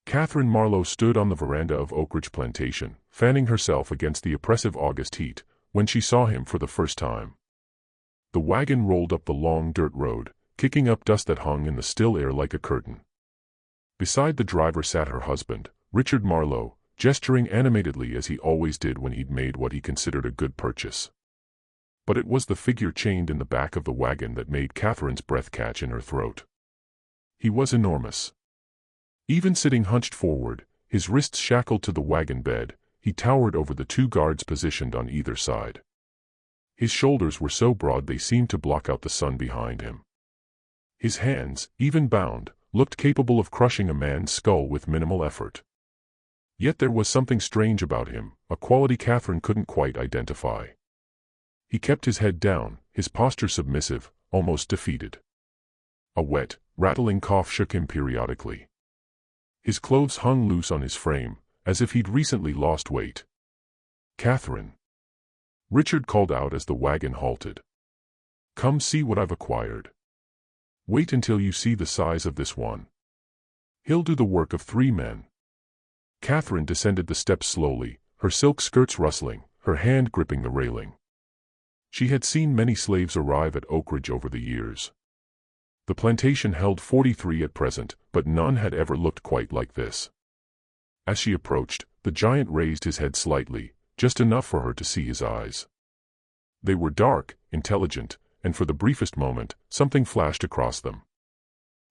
Catherine Marlowe stood on the veranda of Oakridge Plantation, fanning herself against the oppressive August heat, when she saw him for the first time. The wagon rolled up the long dirt road, kicking up dust that hung in the still air like a curtain. Beside the driver sat her husband, Richard Marlowe, gesturing animatedly as he always did when he'd made what he considered a good purchase. But it was the figure chained in the back of the wagon that made Catherine's breath catch in her throat. He was enormous. Even sitting hunched forward, his wrists shackled to the wagon bed, he towered over the two guards positioned on either side. His shoulders were so broad they seemed to block out the sun behind him. His hands, even bound, looked capable of crushing a man's skull with minimal effort. Yet there was something strange about him, a quality Catherine couldn't quite identify. He kept his head down, his posture submissive, almost defeated. A wet, rattling cough shook him periodically. His clothes hung loose on his frame, as if he'd recently lost weight. "Catherine," Richard called out as the wagon halted. "Come see what I've acquired. Wait until you see the size of this one. He'll do the work of 3 men. Catherine descended the steps slowly, her silk skirts rustling, her hand gripping the railing. She had seen many slaves arrive at Oakridge over the years. The plantation held 43 at present, but none had ever looked quite like this. As she approached, the giant raised his head slightly, just enough for her to see his eyes. They were dark, intelligent, and for the briefest moment, something flashed across them.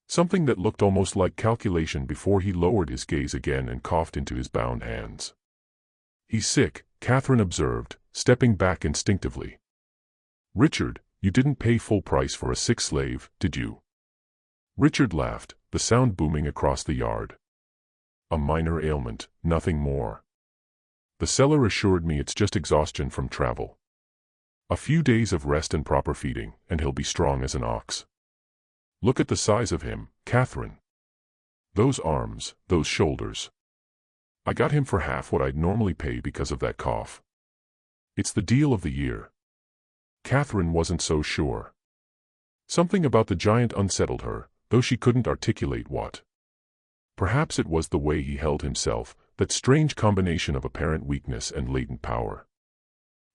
Something that looked almost like calculation before he lowered his gaze again and coughed into his bound hands. "He's sick," Catherine observed, stepping back instinctively. "Richard, you didn't pay full price for a sick slave, did you?" Richard laughed, the sound booming across the yard. "A minor ailment, nothing more. The seller assured me it's just exhaustion from travel. A few days of rest and proper feeding, and he'll be strong as an ox. Look at the size of him, Catherine. Those arms, those shoulders. I got him for half what I'd normally pay because of that cough. It's the deal of the year." Catherine wasn't so sure. Something about the giant unsettled her, though she couldn't articulate what. Perhaps it was the way he held himself, that strange combination of apparent weakness and latent power.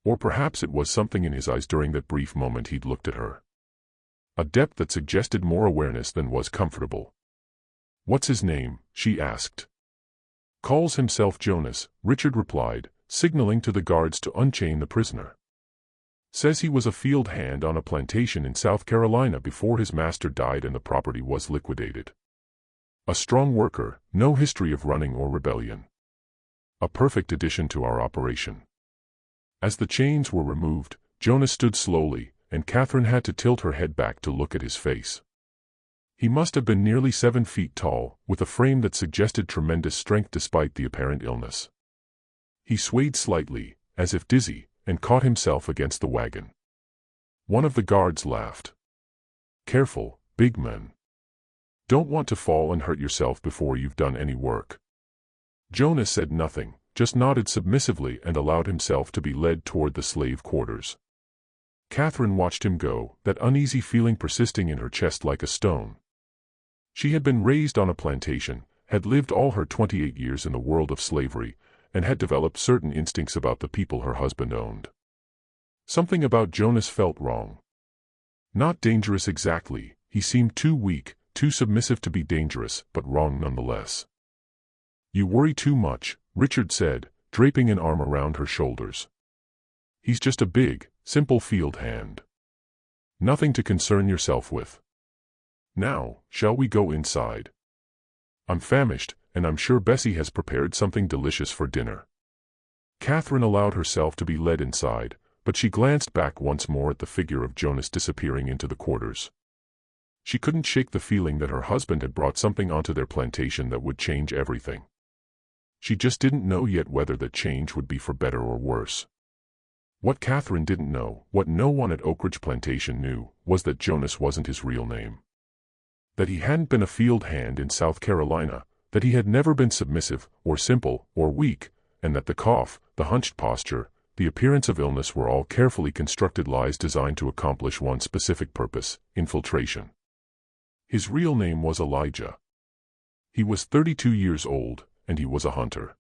Or perhaps it was something in his eyes during that brief moment he'd looked at her. A depth that suggested more awareness than was comfortable. "What's his name?" she asked. "Calls himself Jonas," Richard replied, signaling to the guards to unchain the prisoner. "Says he was a field hand on a plantation in South Carolina before his master died and the property was liquidated. A strong worker, no history of running or rebellion. A perfect addition to our operation." As the chains were removed, Jonas stood slowly, and Catherine had to tilt her head back to look at his face. He must have been nearly 7 feet tall, with a frame that suggested tremendous strength despite the apparent illness. He swayed slightly, as if dizzy, and caught himself against the wagon. One of the guards laughed. "Careful, big man. Don't want to fall and hurt yourself before you've done any work." Jonas said nothing, just nodded submissively and allowed himself to be led toward the slave quarters. Catherine watched him go, that uneasy feeling persisting in her chest like a stone. She had been raised on a plantation, had lived all her 28 years in the world of slavery, and had developed certain instincts about the people her husband owned. Something about Jonas felt wrong. Not dangerous exactly, he seemed too weak, too submissive to be dangerous, but wrong nonetheless. "You worry too much," Richard said, draping an arm around her shoulders. "He's just a big, simple field hand. Nothing to concern yourself with. Now, shall we go inside? I'm famished, and I'm sure Bessie has prepared something delicious for dinner." Catherine allowed herself to be led inside, but she glanced back once more at the figure of Jonas disappearing into the quarters. She couldn't shake the feeling that her husband had brought something onto their plantation that would change everything. She just didn't know yet whether that change would be for better or worse. What Catherine didn't know, what no one at Oakridge Plantation knew, was that Jonas wasn't his real name. That he hadn't been a field hand in South Carolina, that he had never been submissive, or simple, or weak, and that the cough, the hunched posture, the appearance of illness were all carefully constructed lies designed to accomplish one specific purpose: infiltration. His real name was Elijah. He was 32 years old, and he was a hunter.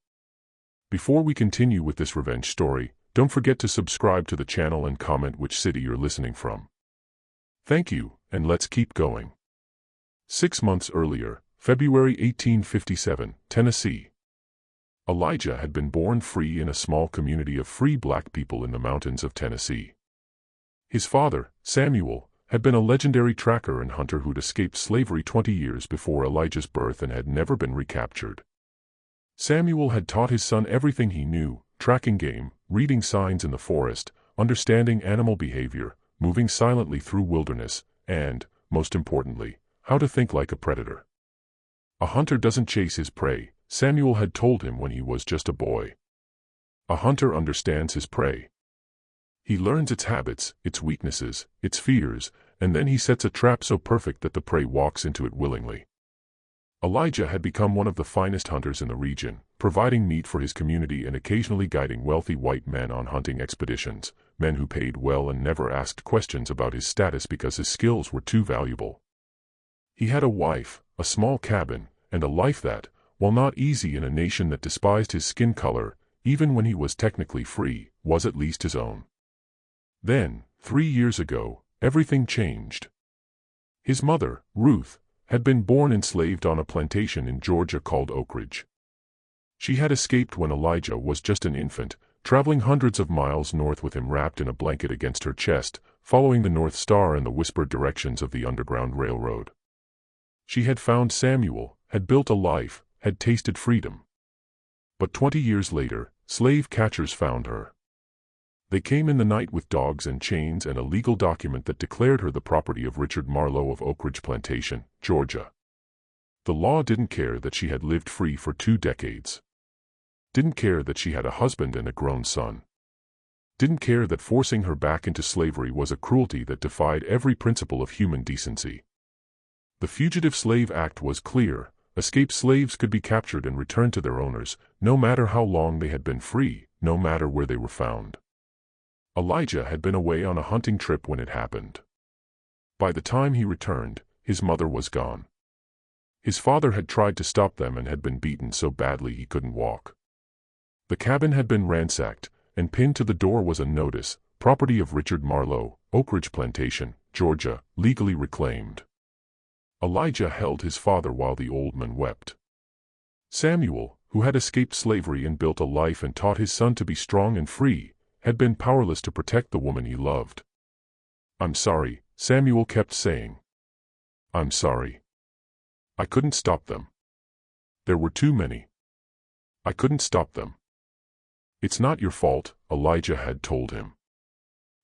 Before we continue with this revenge story, don't forget to subscribe to the channel and comment which city you're listening from. Thank you, and let's keep going. 6 months earlier, February 1857, Tennessee. Elijah had been born free in a small community of free black people in the mountains of Tennessee. His father, Samuel, had been a legendary tracker and hunter who'd escaped slavery 20 years before Elijah's birth and had never been recaptured. Samuel had taught his son everything he knew: tracking game, reading signs in the forest, understanding animal behavior, moving silently through wilderness, and, most importantly, how to think like a predator. A hunter doesn't chase his prey, Samuel had told him when he was just a boy. A hunter understands his prey. He learns its habits, its weaknesses, its fears, and then he sets a trap so perfect that the prey walks into it willingly. Elijah had become one of the finest hunters in the region, providing meat for his community and occasionally guiding wealthy white men on hunting expeditions, men who paid well and never asked questions about his status because his skills were too valuable. He had a wife, a small cabin, and a life that, while not easy in a nation that despised his skin color, even when he was technically free, was at least his own. Then, 3 years ago, everything changed. His mother, Ruth, had been born enslaved on a plantation in Georgia called Oak Ridge. She had escaped when Elijah was just an infant, traveling hundreds of miles north with him wrapped in a blanket against her chest, following the North Star and the whispered directions of the Underground Railroad. She had found Samuel, had built a life, had tasted freedom. But 20 years later, slave catchers found her. They came in the night with dogs and chains and a legal document that declared her the property of Richard Marlowe of Oak Ridge Plantation, Georgia. The law didn't care that she had lived free for 2 decades. Didn't care that she had a husband and a grown son. Didn't care that forcing her back into slavery was a cruelty that defied every principle of human decency. The Fugitive Slave Act was clear: escaped slaves could be captured and returned to their owners, no matter how long they had been free, no matter where they were found. Elijah had been away on a hunting trip when it happened. By the time he returned, his mother was gone. His father had tried to stop them and had been beaten so badly he couldn't walk. The cabin had been ransacked, and pinned to the door was a notice: property of Richard Marlowe, Oak Ridge Plantation, Georgia, legally reclaimed. Elijah held his father while the old man wept. Samuel, who had escaped slavery and built a life and taught his son to be strong and free, had been powerless to protect the woman he loved. "I'm sorry," Samuel kept saying. "I'm sorry. I couldn't stop them. There were too many. I couldn't stop them." "It's not your fault," Elijah had told him.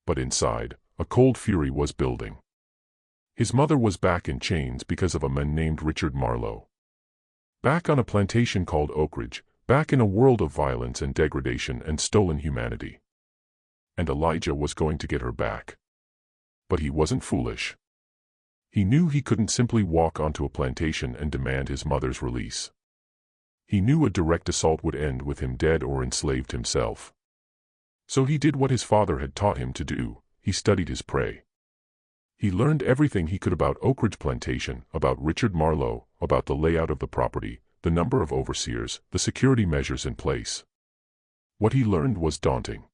But inside, a cold fury was building. His mother was back in chains because of a man named Richard Marlowe. Back on a plantation called Oak Ridge, back in a world of violence and degradation and stolen humanity. And Elijah was going to get her back. But he wasn't foolish. He knew he couldn't simply walk onto a plantation and demand his mother's release. He knew a direct assault would end with him dead or enslaved himself. So he did what his father had taught him to do: he studied his prey. He learned everything he could about Oak Ridge Plantation, about Richard Marlowe, about the layout of the property, the number of overseers, the security measures in place. What he learned was daunting.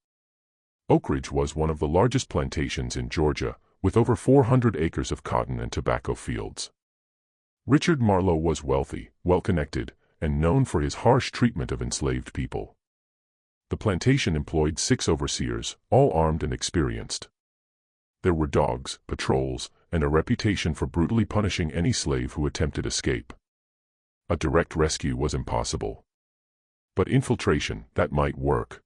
Oak Ridge was one of the largest plantations in Georgia, with over 400 acres of cotton and tobacco fields. Richard Marlowe was wealthy, well-connected, and known for his harsh treatment of enslaved people. The plantation employed 6 overseers, all armed and experienced. There were dogs, patrols, and a reputation for brutally punishing any slave who attempted escape. A direct rescue was impossible. But infiltration, that might work.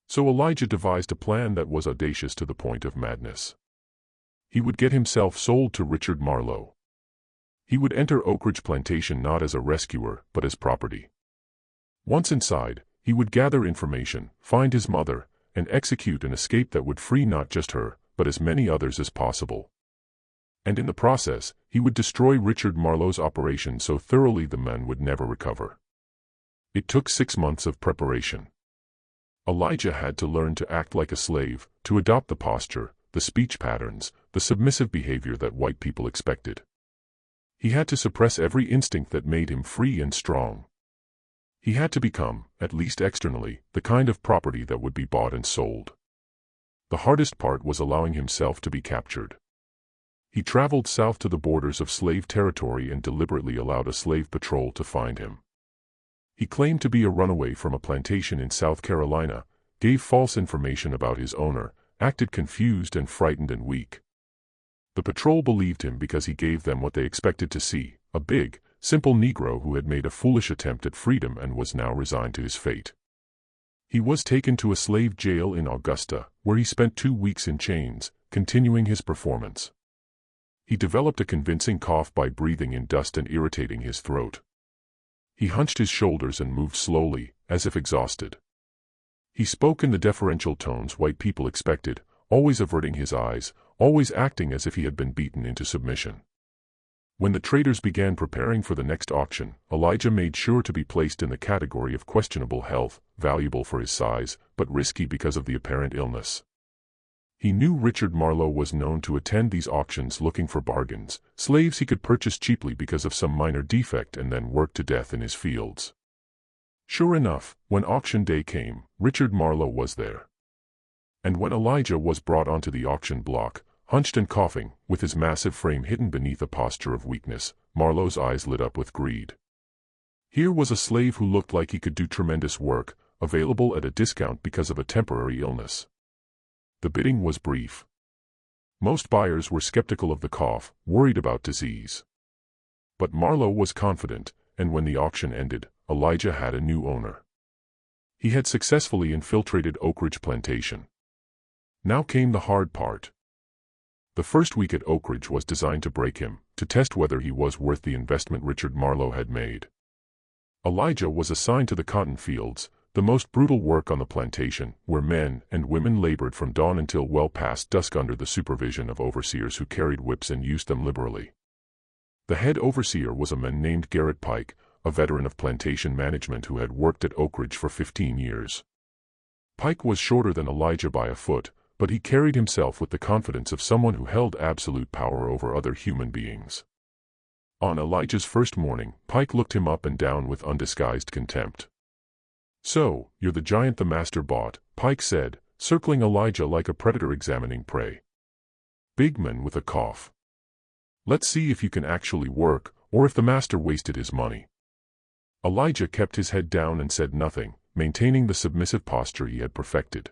So Elijah devised a plan that was audacious to the point of madness. He would get himself sold to Richard Marlowe. He would enter Oak Ridge Plantation not as a rescuer, but as property. Once inside, he would gather information, find his mother, and execute an escape that would free not just her, but as many others as possible. And in the process, he would destroy Richard Marlowe's operation so thoroughly the men would never recover. It took 6 months of preparation. Elijah had to learn to act like a slave, to adopt the posture, the speech patterns, the submissive behavior that white people expected. He had to suppress every instinct that made him free and strong. He had to become, at least externally, the kind of property that would be bought and sold. The hardest part was allowing himself to be captured. He traveled south to the borders of slave territory and deliberately allowed a slave patrol to find him. He claimed to be a runaway from a plantation in South Carolina, gave false information about his owner, acted confused and frightened and weak. The patrol believed him because he gave them what they expected to see, a big, simple Negro who had made a foolish attempt at freedom and was now resigned to his fate. He was taken to a slave jail in Augusta, where he spent 2 weeks in chains, continuing his performance. He developed a convincing cough by breathing in dust and irritating his throat. He hunched his shoulders and moved slowly, as if exhausted. He spoke in the deferential tones white people expected, always averting his eyes, always acting as if he had been beaten into submission. When the traders began preparing for the next auction, Elijah made sure to be placed in the category of questionable health, valuable for his size, but risky because of the apparent illness. He knew Richard Marlowe was known to attend these auctions looking for bargains, slaves he could purchase cheaply because of some minor defect and then work to death in his fields. Sure enough, when auction day came, Richard Marlowe was there. And when Elijah was brought onto the auction block, hunched and coughing, with his massive frame hidden beneath a posture of weakness, Marlowe's eyes lit up with greed. Here was a slave who looked like he could do tremendous work, available at a discount because of a temporary illness. The bidding was brief. Most buyers were skeptical of the cough, worried about disease. But Marlowe was confident, and when the auction ended, Elijah had a new owner. He had successfully infiltrated Oak Ridge Plantation. Now came the hard part. The first week at Oak Ridge was designed to break him, to test whether he was worth the investment Richard Marlowe had made. Elijah was assigned to the cotton fields, the most brutal work on the plantation, where men and women labored from dawn until well past dusk under the supervision of overseers who carried whips and used them liberally. The head overseer was a man named Garrett Pike, a veteran of plantation management who had worked at Oak Ridge for 15 years. Pike was shorter than Elijah by a foot, but he carried himself with the confidence of someone who held absolute power over other human beings. On Elijah's first morning, Pike looked him up and down with undisguised contempt. "So, you're the giant the master bought," Pike said, circling Elijah like a predator examining prey. "Big man with a cough. Let's see if you can actually work, or if the master wasted his money." Elijah kept his head down and said nothing, maintaining the submissive posture he had perfected.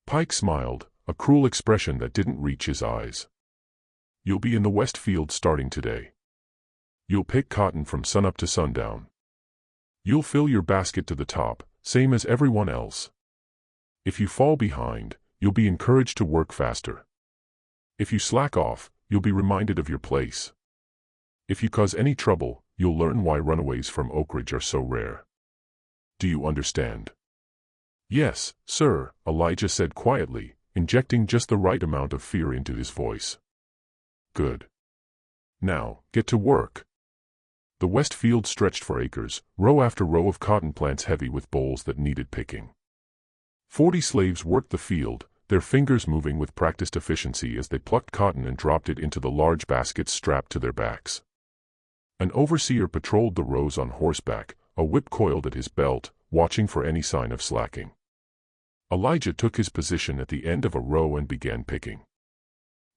Pike smiled, a cruel expression that didn't reach his eyes. "You'll be in the West Field starting today. You'll pick cotton from sunup to sundown. You'll fill your basket to the top, same as everyone else. If you fall behind, you'll be encouraged to work faster. If you slack off, you'll be reminded of your place. If you cause any trouble, you'll learn why runaways from Oak Ridge are so rare. Do you understand?" "Yes, sir," Elijah said quietly, injecting just the right amount of fear into his voice. "Good. Now, get to work." The West Field stretched for acres, row after row of cotton plants heavy with bolls that needed picking. 40 slaves worked the field, their fingers moving with practiced efficiency as they plucked cotton and dropped it into the large baskets strapped to their backs. An overseer patrolled the rows on horseback, a whip coiled at his belt, watching for any sign of slacking. Elijah took his position at the end of a row and began picking.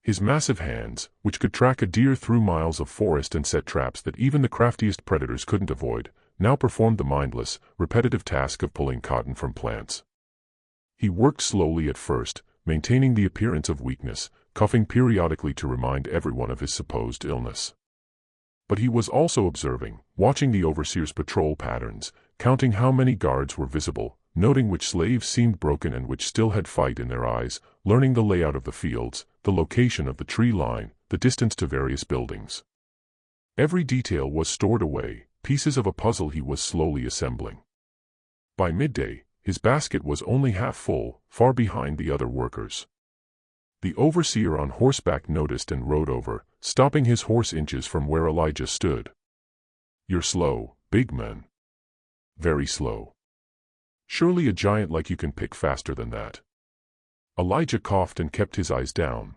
His massive hands, which could track a deer through miles of forest and set traps that even the craftiest predators couldn't avoid, now performed the mindless, repetitive task of pulling cotton from plants. He worked slowly at first, maintaining the appearance of weakness, coughing periodically to remind everyone of his supposed illness. But he was also observing, watching the overseer's patrol patterns, counting how many guards were visible, noting which slaves seemed broken and which still had fight in their eyes, learning the layout of the fields, the location of the tree line, the distance to various buildings. Every detail was stored away, pieces of a puzzle he was slowly assembling. By midday, his basket was only half full, far behind the other workers. The overseer on horseback noticed and rode over, stopping his horse inches from where Elijah stood. "You're slow, big man. Very slow. Surely a giant like you can pick faster than that." Elijah coughed and kept his eyes down.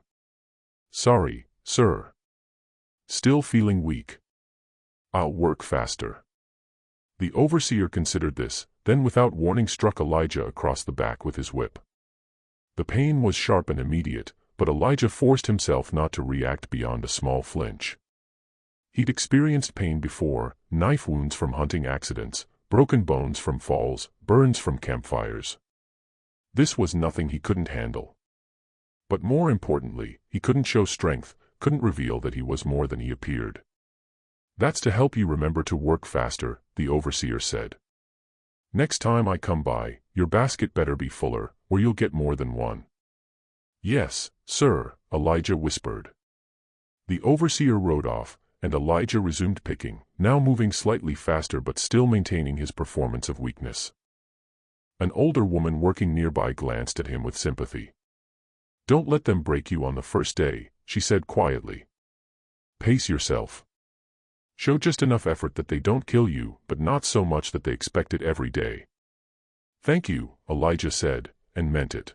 "Sorry, sir." Still feeling weak. I'll work faster. The overseer considered this, then without warning struck Elijah across the back with his whip. The pain was sharp and immediate, but Elijah forced himself not to react beyond a small flinch. He'd experienced pain before: knife wounds from hunting accidents, broken bones from falls, burns from campfires. This was nothing he couldn't handle. But more importantly, he couldn't show strength, couldn't reveal that he was more than he appeared. That's to help you remember to work faster, the overseer said. Next time I come by, your basket better be fuller, or you'll get more than one. Yes, sir, Elijah whispered. The overseer rode off, and Elijah resumed picking, now moving slightly faster but still maintaining his performance of weakness. An older woman working nearby glanced at him with sympathy. Don't let them break you on the first day, she said quietly. Pace yourself. Show just enough effort that they don't kill you, but not so much that they expect it every day. Thank you, Elijah said, and meant it.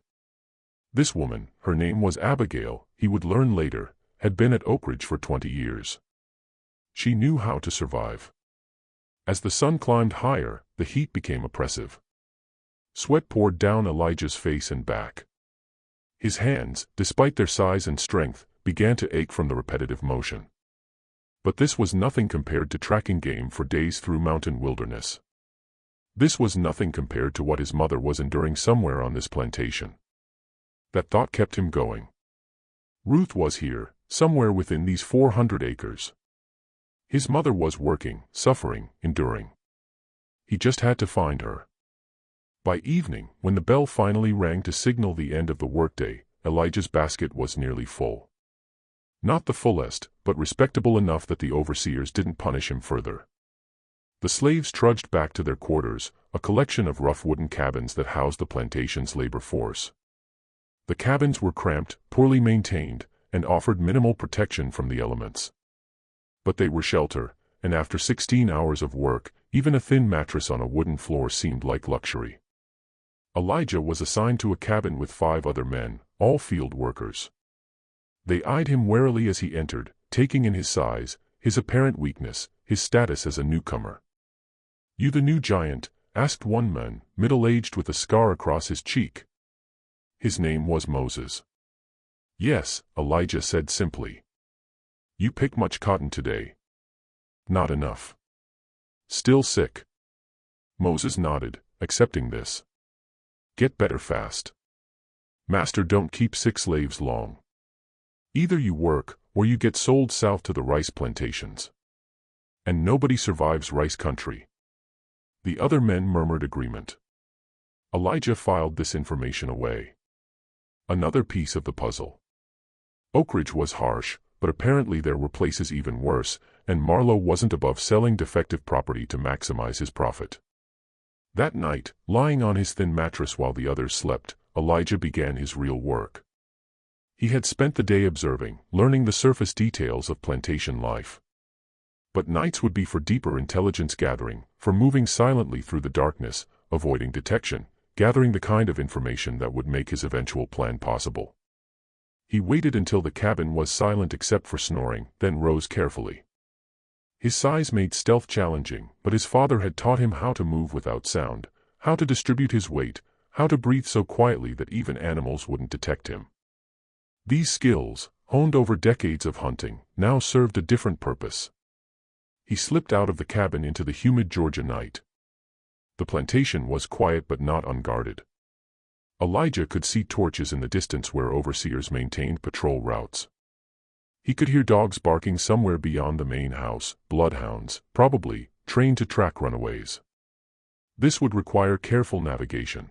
This woman, her name was Abigail, he would learn later, had been at Oak Ridge for 20 years. She knew how to survive. As the sun climbed higher, the heat became oppressive. Sweat poured down Elijah's face and back. His hands, despite their size and strength, began to ache from the repetitive motion. But this was nothing compared to tracking game for days through mountain wilderness. This was nothing compared to what his mother was enduring somewhere on this plantation. That thought kept him going. Ruth was here, somewhere within these 400 acres. His mother was working, suffering, enduring. He just had to find her. By evening, when the bell finally rang to signal the end of the workday, Elijah's basket was nearly full. Not the fullest, but respectable enough that the overseers didn't punish him further. The slaves trudged back to their quarters, a collection of rough wooden cabins that housed the plantation's labor force. The cabins were cramped, poorly maintained, and offered minimal protection from the elements. But they were shelter, and after 16 hours of work, even a thin mattress on a wooden floor seemed like luxury. Elijah was assigned to a cabin with 5 other men, all field workers. They eyed him warily as he entered, taking in his size, his apparent weakness, his status as a newcomer. "You the new giant?" asked one man, middle-aged with a scar across his cheek. His name was Moses. "Yes," Elijah said simply. "You pick much cotton today?" "Not enough." "Still sick?" Moses nodded, accepting this. "Get better fast. Master don't keep sick slaves long. Either you work, or you get sold south to the rice plantations. And nobody survives rice country." The other men murmured agreement. Elijah filed this information away. Another piece of the puzzle. Oak Ridge was harsh, but apparently there were places even worse, and Marlowe wasn't above selling defective property to maximize his profit. That night, lying on his thin mattress while the others slept, Elijah began his real work. He had spent the day observing, learning the surface details of plantation life. But nights would be for deeper intelligence gathering, for moving silently through the darkness, avoiding detection, gathering the kind of information that would make his eventual plan possible. He waited until the cabin was silent except for snoring, then rose carefully. His size made stealth challenging, but his father had taught him how to move without sound, how to distribute his weight, how to breathe so quietly that even animals wouldn't detect him. These skills, honed over decades of hunting, now served a different purpose. He slipped out of the cabin into the humid Georgia night. The plantation was quiet but not unguarded. Elijah could see torches in the distance where overseers maintained patrol routes. He could hear dogs barking somewhere beyond the main house, bloodhounds, probably, trained to track runaways. This would require careful navigation.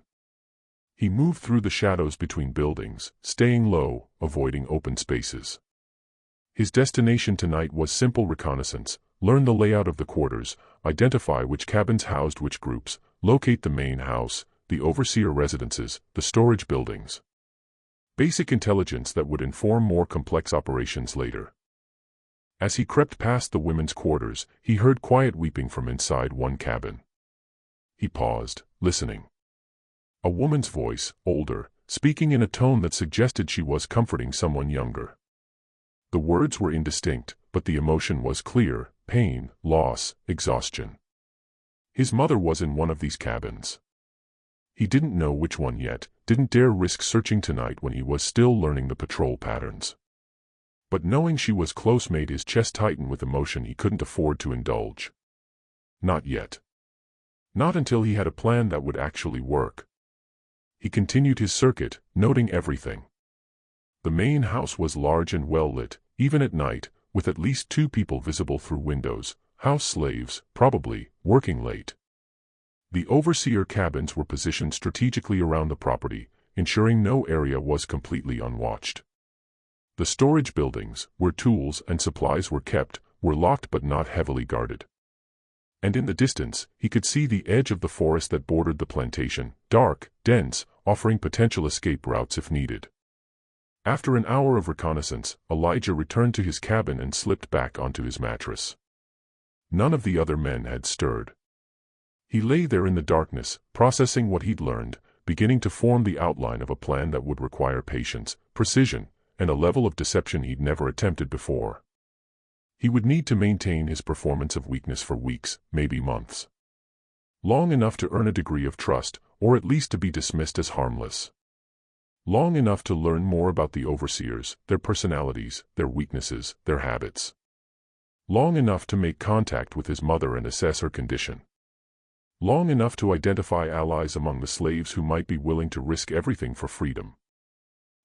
He moved through the shadows between buildings, staying low, avoiding open spaces. His destination tonight was simple reconnaissance: learn the layout of the quarters, identify which cabins housed which groups, locate the main house, the overseer residences, the storage buildings. Basic intelligence that would inform more complex operations later. As he crept past the women's quarters, he heard quiet weeping from inside one cabin. He paused, listening. A woman's voice, older, speaking in a tone that suggested she was comforting someone younger. The words were indistinct, but the emotion was clear: pain, loss, exhaustion. His mother was in one of these cabins. He didn't know which one yet, didn't dare risk searching tonight when he was still learning the patrol patterns. But knowing she was close made his chest tighten with emotion he couldn't afford to indulge. Not yet. Not until he had a plan that would actually work. He continued his circuit, noting everything. The main house was large and well lit, even at night, with at least 2 people visible through windows, house slaves, probably, working late. The overseer cabins were positioned strategically around the property, ensuring no area was completely unwatched. The storage buildings, where tools and supplies were kept, were locked but not heavily guarded. And in the distance, he could see the edge of the forest that bordered the plantation, dark, dense, offering potential escape routes if needed. After an hour of reconnaissance, Elijah returned to his cabin and slipped back onto his mattress. None of the other men had stirred. He lay there in the darkness, processing what he'd learned, beginning to form the outline of a plan that would require patience, precision, and a level of deception he'd never attempted before. He would need to maintain his performance of weakness for weeks, maybe months. Long enough to earn a degree of trust, or at least to be dismissed as harmless. Long enough to learn more about the overseers, their personalities, their weaknesses, their habits. Long enough to make contact with his mother and assess her condition. Long enough to identify allies among the slaves who might be willing to risk everything for freedom.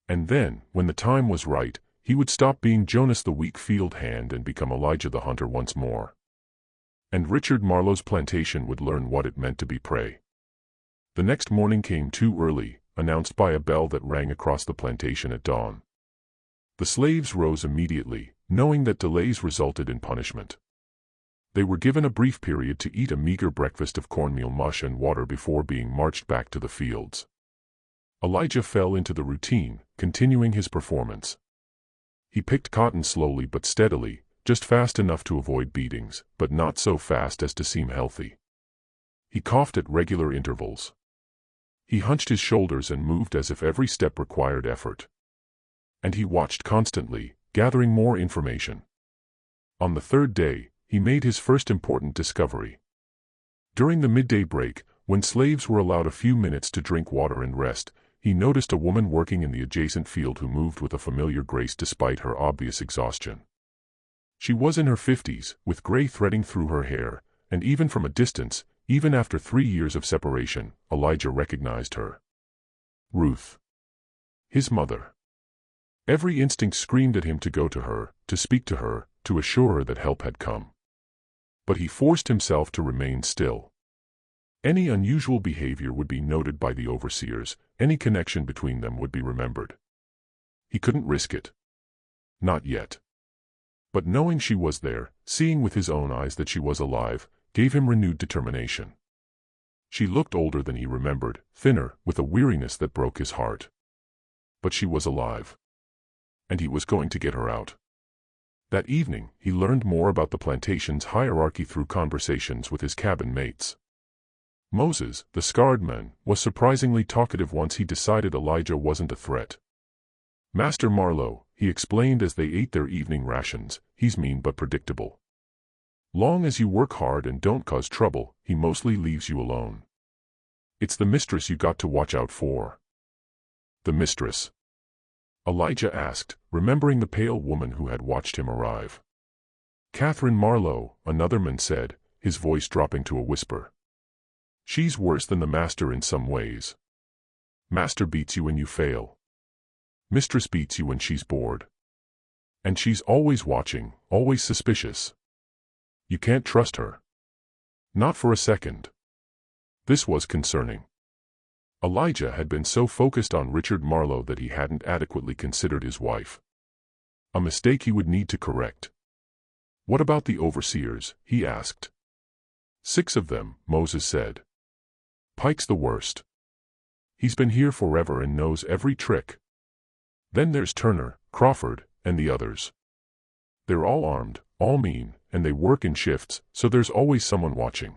And then, when the time was right, he would stop being Jonas the weak field hand and become Elijah the hunter once more. And Richard Marlowe's plantation would learn what it meant to be prey. The next morning came too early, announced by a bell that rang across the plantation at dawn. The slaves rose immediately, knowing that delays resulted in punishment. They were given a brief period to eat a meager breakfast of cornmeal mush and water before being marched back to the fields. Elijah fell into the routine, continuing his performance. He picked cotton slowly but steadily, just fast enough to avoid beatings, but not so fast as to seem healthy. He coughed at regular intervals. He hunched his shoulders and moved as if every step required effort. And he watched constantly, gathering more information. On the 3rd day, he made his first important discovery. During the midday break, when slaves were allowed a few minutes to drink water and rest, he noticed a woman working in the adjacent field who moved with a familiar grace despite her obvious exhaustion. She was in her 50s, with gray threading through her hair, and even from a distance, even after 3 years of separation, Elijah recognized her. Ruth. His mother. Every instinct screamed at him to go to her, to speak to her, to assure her that help had come. But he forced himself to remain still. Any unusual behavior would be noted by the overseers, any connection between them would be remembered. He couldn't risk it. Not yet. But knowing she was there, seeing with his own eyes that she was alive, gave him renewed determination. She looked older than he remembered, thinner, with a weariness that broke his heart. But she was alive. And he was going to get her out. That evening, he learned more about the plantation's hierarchy through conversations with his cabin mates. Moses, the scarred man, was surprisingly talkative once he decided Elijah wasn't a threat. Master Marlowe, he explained as they ate their evening rations, he's mean but predictable. Long as you work hard and don't cause trouble, he mostly leaves you alone. It's the mistress you got to watch out for. The mistress? Elijah asked, remembering the pale woman who had watched him arrive. Catherine Marlowe, another man said, his voice dropping to a whisper. She's worse than the master in some ways. Master beats you when you fail. Mistress beats you when she's bored. And she's always watching, always suspicious. You can't trust her. Not for a second. This was concerning. Elijah had been so focused on Richard Marlowe that he hadn't adequately considered his wife. A mistake he would need to correct. What about the overseers? He asked. 6 of them, Moses said. Pike's the worst. He's been here forever and knows every trick. Then there's Turner, Crawford, and the others. They're all armed, all mean, and they work in shifts, so there's always someone watching.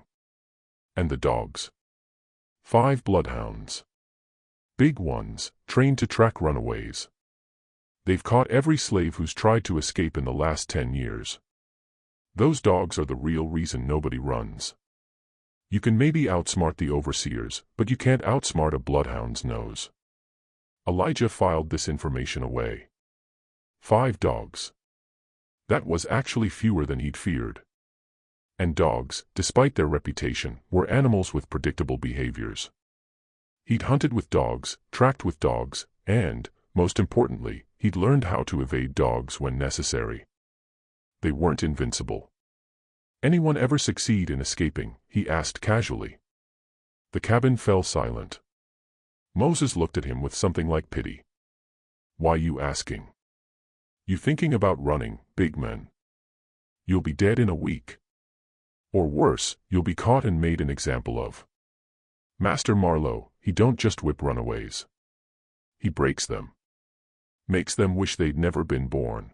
And the dogs. 5 bloodhounds. Big ones, trained to track runaways. They've caught every slave who's tried to escape in the last 10 years. Those dogs are the real reason nobody runs. You can maybe outsmart the overseers, but you can't outsmart a bloodhound's nose. Elijah filed this information away. 5 dogs. That was actually fewer than he'd feared. And dogs, despite their reputation, were animals with predictable behaviors. He'd hunted with dogs, tracked with dogs, and, most importantly, he'd learned how to evade dogs when necessary. They weren't invincible. Anyone ever succeed in escaping? He asked casually. The cabin fell silent. Moses looked at him with something like pity. Why you asking? You thinking about running, big man? You'll be dead in a week. Or worse, you'll be caught and made an example of. Master Marlowe, he don't just whip runaways. He breaks them. Makes them wish they'd never been born.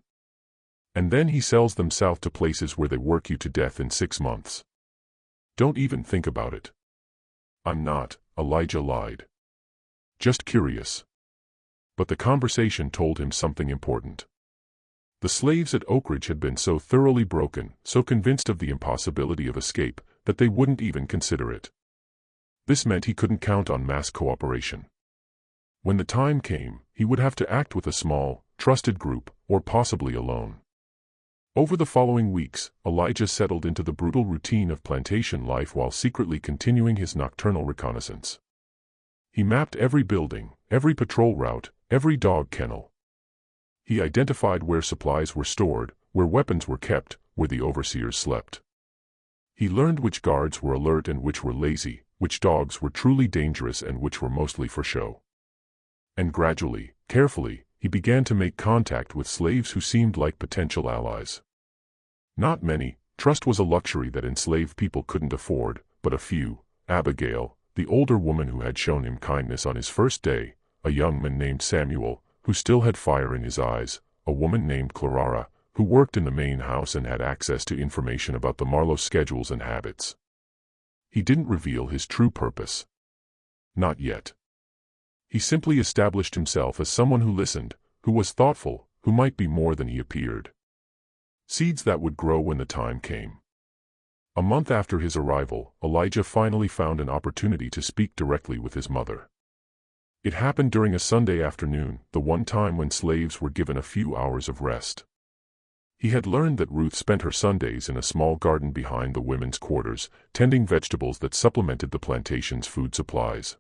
And then he sells them south to places where they work you to death in 6 months. Don't even think about it. I'm not, Elijah lied. Just curious. But the conversation told him something important. The slaves at Oak Ridge had been so thoroughly broken, so convinced of the impossibility of escape, that they wouldn't even consider it. This meant he couldn't count on mass cooperation. When the time came, he would have to act with a small, trusted group, or possibly alone. Over the following weeks, Elijah settled into the brutal routine of plantation life while secretly continuing his nocturnal reconnaissance. He mapped every building, every patrol route, every dog kennel. He identified where supplies were stored, where weapons were kept, where the overseers slept. He learned which guards were alert and which were lazy, which dogs were truly dangerous and which were mostly for show. And gradually, carefully, he began to make contact with slaves who seemed like potential allies. Not many. Trust was a luxury that enslaved people couldn't afford, but a few. Abigail, the older woman who had shown him kindness on his first day, a young man named Samuel, who still had fire in his eyes, a woman named Clara, who worked in the main house and had access to information about the Marlowe schedules and habits. He didn't reveal his true purpose. Not yet. He simply established himself as someone who listened, who was thoughtful, who might be more than he appeared. Seeds that would grow when the time came. A month after his arrival, Elijah finally found an opportunity to speak directly with his mother. It happened during a Sunday afternoon, the one time when slaves were given a few hours of rest. He had learned that Ruth spent her Sundays in a small garden behind the women's quarters, tending vegetables that supplemented the plantation's food supplies.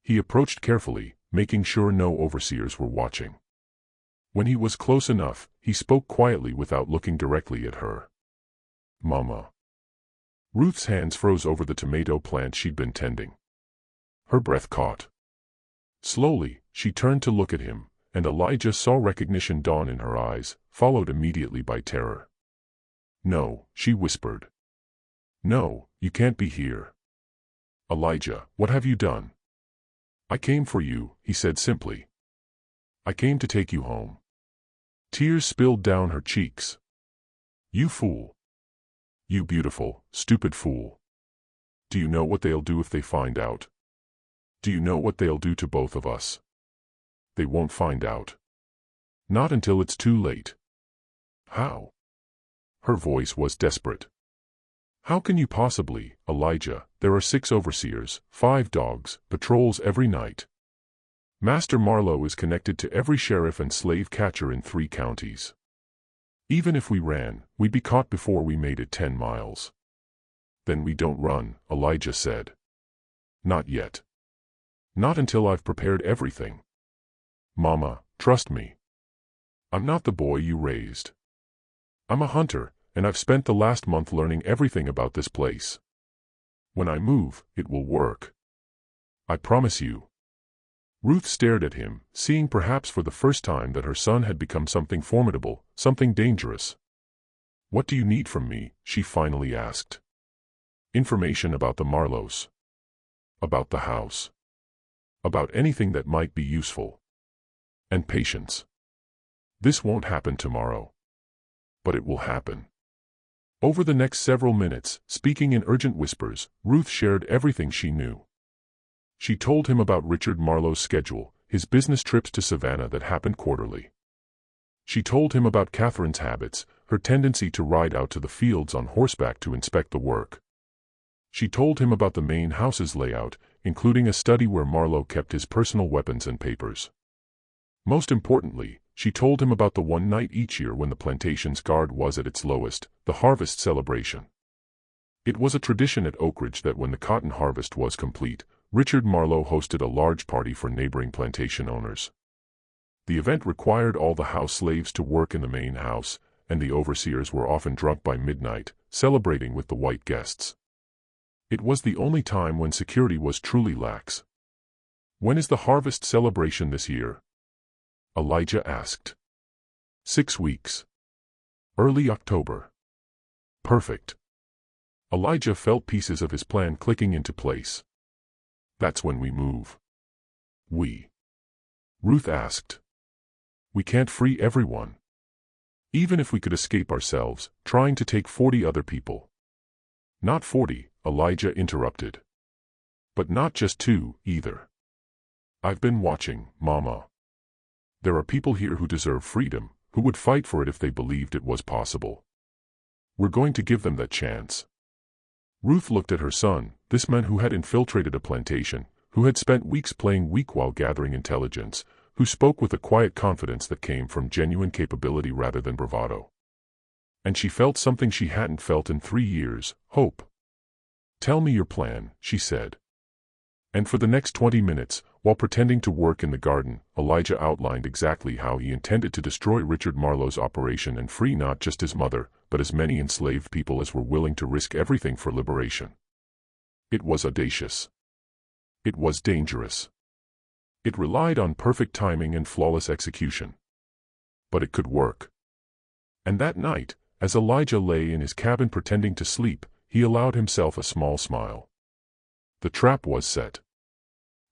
He approached carefully, making sure no overseers were watching. When he was close enough, he spoke quietly without looking directly at her. Mama. Ruth's hands froze over the tomato plant she'd been tending. Her breath caught. Slowly, she turned to look at him, and Elijah saw recognition dawn in her eyes, followed immediately by terror. No, she whispered. No, you can't be here. Elijah, what have you done? I came for you, he said simply. I came to take you home. Tears spilled down her cheeks. You fool. You beautiful, stupid fool. Do you know what they'll do if they find out? Do you know what they'll do to both of us? They won't find out. Not until it's too late. How? Her voice was desperate. How can you possibly, Elijah? There are 6 overseers, 5 dogs, patrols every night. Master Marlowe is connected to every sheriff and slave catcher in 3 counties. Even if we ran, we'd be caught before we made it 10 miles. Then we don't run, Elijah said. Not yet. Not until I've prepared everything. Mama, trust me. I'm not the boy you raised. I'm a hunter, and I've spent the last month learning everything about this place. When I move, it will work. I promise you. Ruth stared at him, seeing perhaps for the first time that her son had become something formidable, something dangerous. What do you need from me? She finally asked. Information about the Marlowes. About the house. About anything that might be useful. And patience. This won't happen tomorrow. But it will happen. Over the next several minutes, speaking in urgent whispers, Ruth shared everything she knew. She told him about Richard Marlowe's schedule, his business trips to Savannah that happened quarterly. She told him about Catherine's habits, her tendency to ride out to the fields on horseback to inspect the work. She told him about the main house's layout, including a study where Marlowe kept his personal weapons and papers. Most importantly, she told him about the one night each year when the plantation's guard was at its lowest, the harvest celebration. It was a tradition at Oak Ridge that when the cotton harvest was complete, Richard Marlowe hosted a large party for neighboring plantation owners. The event required all the house slaves to work in the main house, and the overseers were often drunk by midnight, celebrating with the white guests. It was the only time when security was truly lax. "When is the harvest celebration this year?" Elijah asked. 6 weeks. Early October. Perfect. Elijah felt pieces of his plan clicking into place. "That's when we move." Ruth asked. "We can't free everyone. Even if we could escape ourselves, trying to take 40 other people." "Not 40, Elijah interrupted. "But not just 2, either. I've been watching, Mama. There are people here who deserve freedom, who would fight for it if they believed it was possible. We're going to give them that chance." Ruth looked at her son, this man who had infiltrated a plantation, who had spent weeks playing weak while gathering intelligence, who spoke with a quiet confidence that came from genuine capability rather than bravado. And she felt something she hadn't felt in 3 years, hope. "Tell me your plan," she said. And for the next 20 minutes, while pretending to work in the garden, Elijah outlined exactly how he intended to destroy Richard Marlowe's operation and free not just his mother, but as many enslaved people as were willing to risk everything for liberation. It was audacious. It was dangerous. It relied on perfect timing and flawless execution. But it could work. And that night, as Elijah lay in his cabin pretending to sleep, he allowed himself a small smile. The trap was set.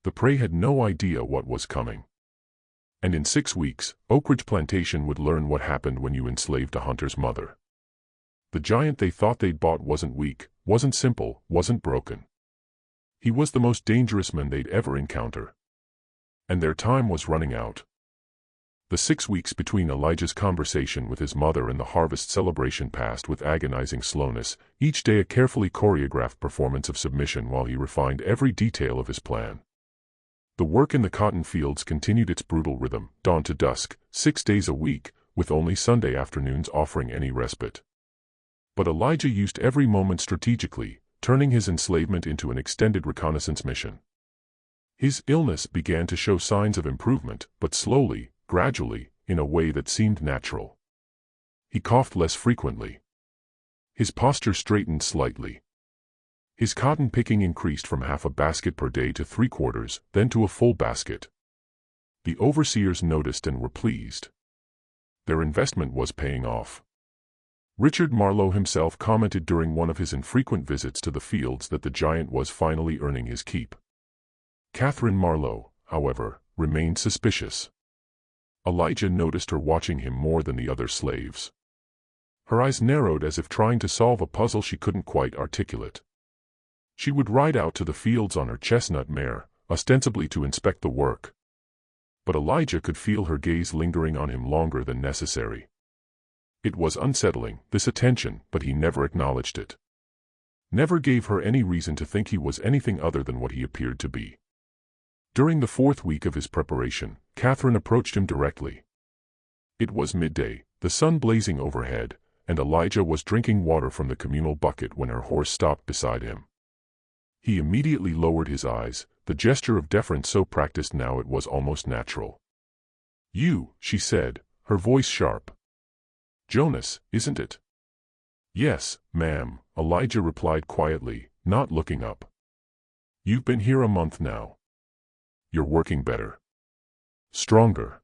The prey had no idea what was coming. And in 6 weeks, Oak Ridge Plantation would learn what happened when you enslaved a hunter's mother. The giant they thought they'd bought wasn't weak, wasn't simple, wasn't broken. He was the most dangerous man they'd ever encounter. And their time was running out. The 6 weeks between Elijah's conversation with his mother and the harvest celebration passed with agonizing slowness, each day a carefully choreographed performance of submission while he refined every detail of his plan. The work in the cotton fields continued its brutal rhythm, dawn to dusk, 6 days a week, with only Sunday afternoons offering any respite. But Elijah used every moment strategically, turning his enslavement into an extended reconnaissance mission. His illness began to show signs of improvement, but slowly, gradually, in a way that seemed natural. He coughed less frequently. His posture straightened slightly. His cotton picking increased from half a basket per day to 3/4, then to a full basket. The overseers noticed and were pleased. Their investment was paying off. Richard Marlowe himself commented during one of his infrequent visits to the fields that the giant was finally earning his keep. Catherine Marlowe, however, remained suspicious. Elijah noticed her watching him more than the other slaves. Her eyes narrowed as if trying to solve a puzzle she couldn't quite articulate. She would ride out to the fields on her chestnut mare, ostensibly to inspect the work. But Elijah could feel her gaze lingering on him longer than necessary. It was unsettling, this attention, but he never acknowledged it. Never gave her any reason to think he was anything other than what he appeared to be. During the 4th week of his preparation, Catherine approached him directly. It was midday, the sun blazing overhead, and Elijah was drinking water from the communal bucket when her horse stopped beside him. He immediately lowered his eyes, the gesture of deference so practiced now it was almost natural. "You," she said, her voice sharp. "Jonas, isn't it?" "Yes, ma'am," Elijah replied quietly, not looking up. "You've been here a month now. You're working better. Stronger."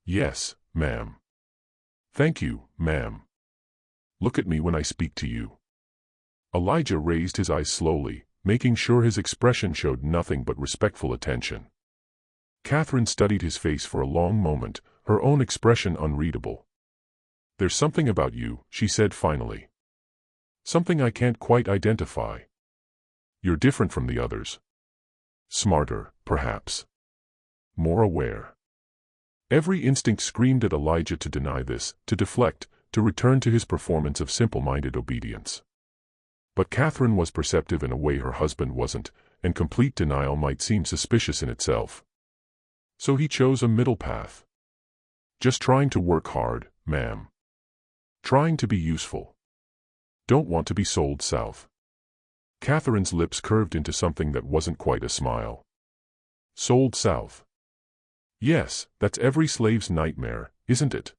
"Yes, ma'am." "Thank you, ma'am. Look at me when I speak to you." Elijah raised his eyes slowly, making sure his expression showed nothing but respectful attention. Catherine studied his face for a long moment, her own expression unreadable. "There's something about you," she said finally. "Something I can't quite identify. You're different from the others. Smarter, perhaps. More aware. Every instinct screamed at Elijah to deny this, to deflect, to return to his performance of simple-minded obedience. But Catherine was perceptive in a way her husband wasn't, and complete denial might seem suspicious in itself. So he chose a middle path. Just trying to work hard, ma'am. Trying to be useful. Don't want to be sold south. Catherine's lips curved into something that wasn't quite a smile. Sold south. Yes, that's every slave's nightmare, isn't it?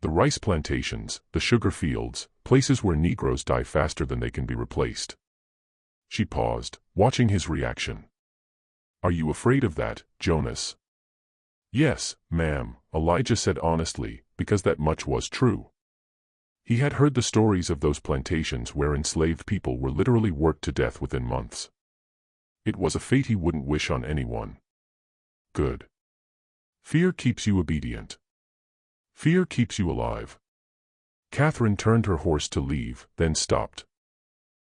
The rice plantations, the sugar fields, places where Negroes die faster than they can be replaced. She paused, watching his reaction. Are you afraid of that, Jonas? Yes, ma'am, Elijah said honestly, because that much was true. He had heard the stories of those plantations where enslaved people were literally worked to death within months. It was a fate he wouldn't wish on anyone. Good. Fear keeps you obedient. Fear keeps you alive. Catherine turned her horse to leave, then stopped.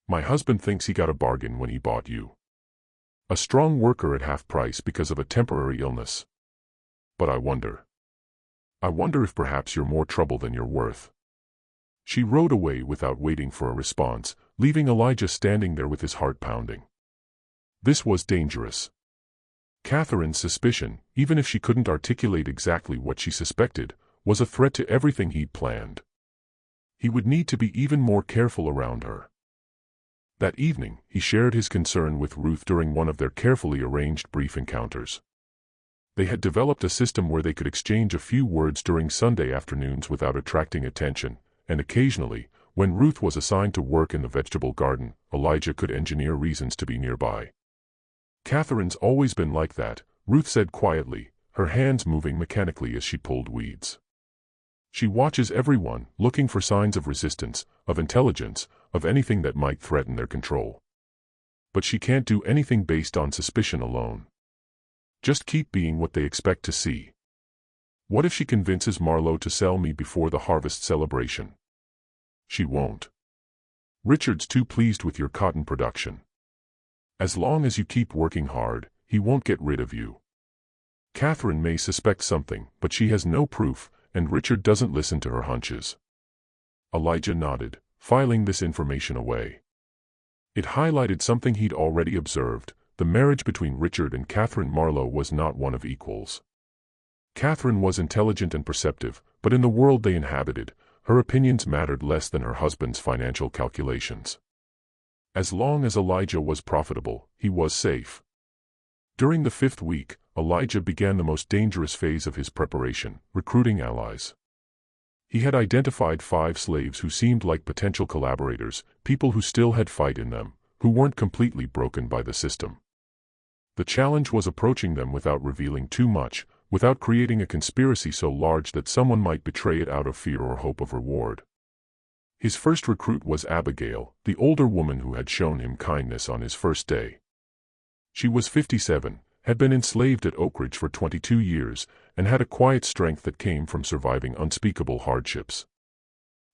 My husband thinks he got a bargain when he bought you. A strong worker at half price because of a temporary illness. But I wonder if perhaps you're more trouble than you're worth. She rode away without waiting for a response, leaving Elijah standing there with his heart pounding. This was dangerous. Catherine's suspicion, even if she couldn't articulate exactly what she suspected, was a threat to everything he'd planned. He would need to be even more careful around her. That evening, he shared his concern with Ruth during one of their carefully arranged brief encounters. They had developed a system where they could exchange a few words during Sunday afternoons without attracting attention, and occasionally, when Ruth was assigned to work in the vegetable garden, Elijah could engineer reasons to be nearby. Catherine's always been like that, Ruth said quietly, her hands moving mechanically as she pulled weeds. She watches everyone, looking for signs of resistance, of intelligence, of anything that might threaten their control. But she can't do anything based on suspicion alone. Just keep being what they expect to see. What if she convinces Marlowe to sell me before the harvest celebration? She won't. Richard's too pleased with your cotton production. As long as you keep working hard, he won't get rid of you. Catherine may suspect something, but she has no proof, and Richard doesn't listen to her hunches. Elijah nodded, filing this information away. It highlighted something he'd already observed. The marriage between Richard and Catherine Marlowe was not one of equals. Catherine was intelligent and perceptive, but in the world they inhabited, her opinions mattered less than her husband's financial calculations. As long as Elijah was profitable, he was safe. During the 5th week, Elijah began the most dangerous phase of his preparation, recruiting allies. He had identified 5 slaves who seemed like potential collaborators, people who still had fight in them, who weren't completely broken by the system. The challenge was approaching them without revealing too much, without creating a conspiracy so large that someone might betray it out of fear or hope of reward. His first recruit was Abigail, the older woman who had shown him kindness on his first day. She was 57, had been enslaved at Oak Ridge for 22 years, and had a quiet strength that came from surviving unspeakable hardships.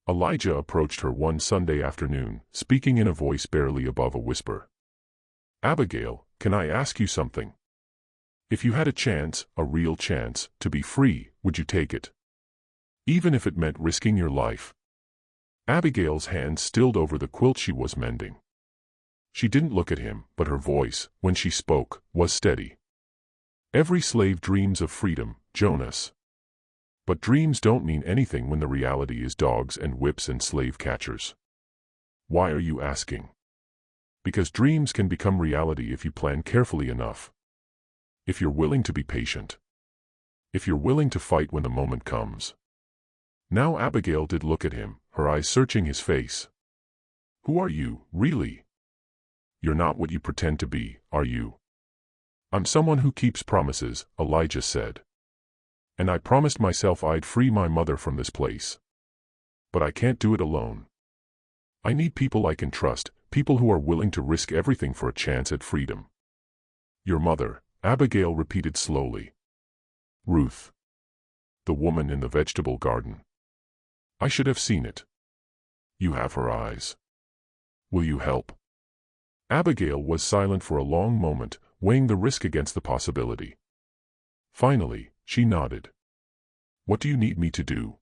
Elijah approached her one Sunday afternoon, speaking in a voice barely above a whisper. Abigail, can I ask you something? If you had a chance, a real chance, to be free, would you take it? Even if it meant risking your life. Abigail's hands stilled over the quilt she was mending. She didn't look at him, but her voice, when she spoke, was steady. Every slave dreams of freedom, Jonas. But dreams don't mean anything when the reality is dogs and whips and slave catchers. Why are you asking? Because dreams can become reality if you plan carefully enough. If you're willing to be patient. If you're willing to fight when the moment comes. Now Abigail did look at him, her eyes searching his face. Who are you, really? You're not what you pretend to be, are you? I'm someone who keeps promises, Elijah said. And I promised myself I'd free my mother from this place. But I can't do it alone. I need people I can trust, people who are willing to risk everything for a chance at freedom. Your mother, Abigail repeated slowly. Ruth. The woman in the vegetable garden. I should have seen it. You have her eyes. Will you help? Abigail was silent for a long moment, weighing the risk against the possibility. Finally, she nodded. What do you need me to do?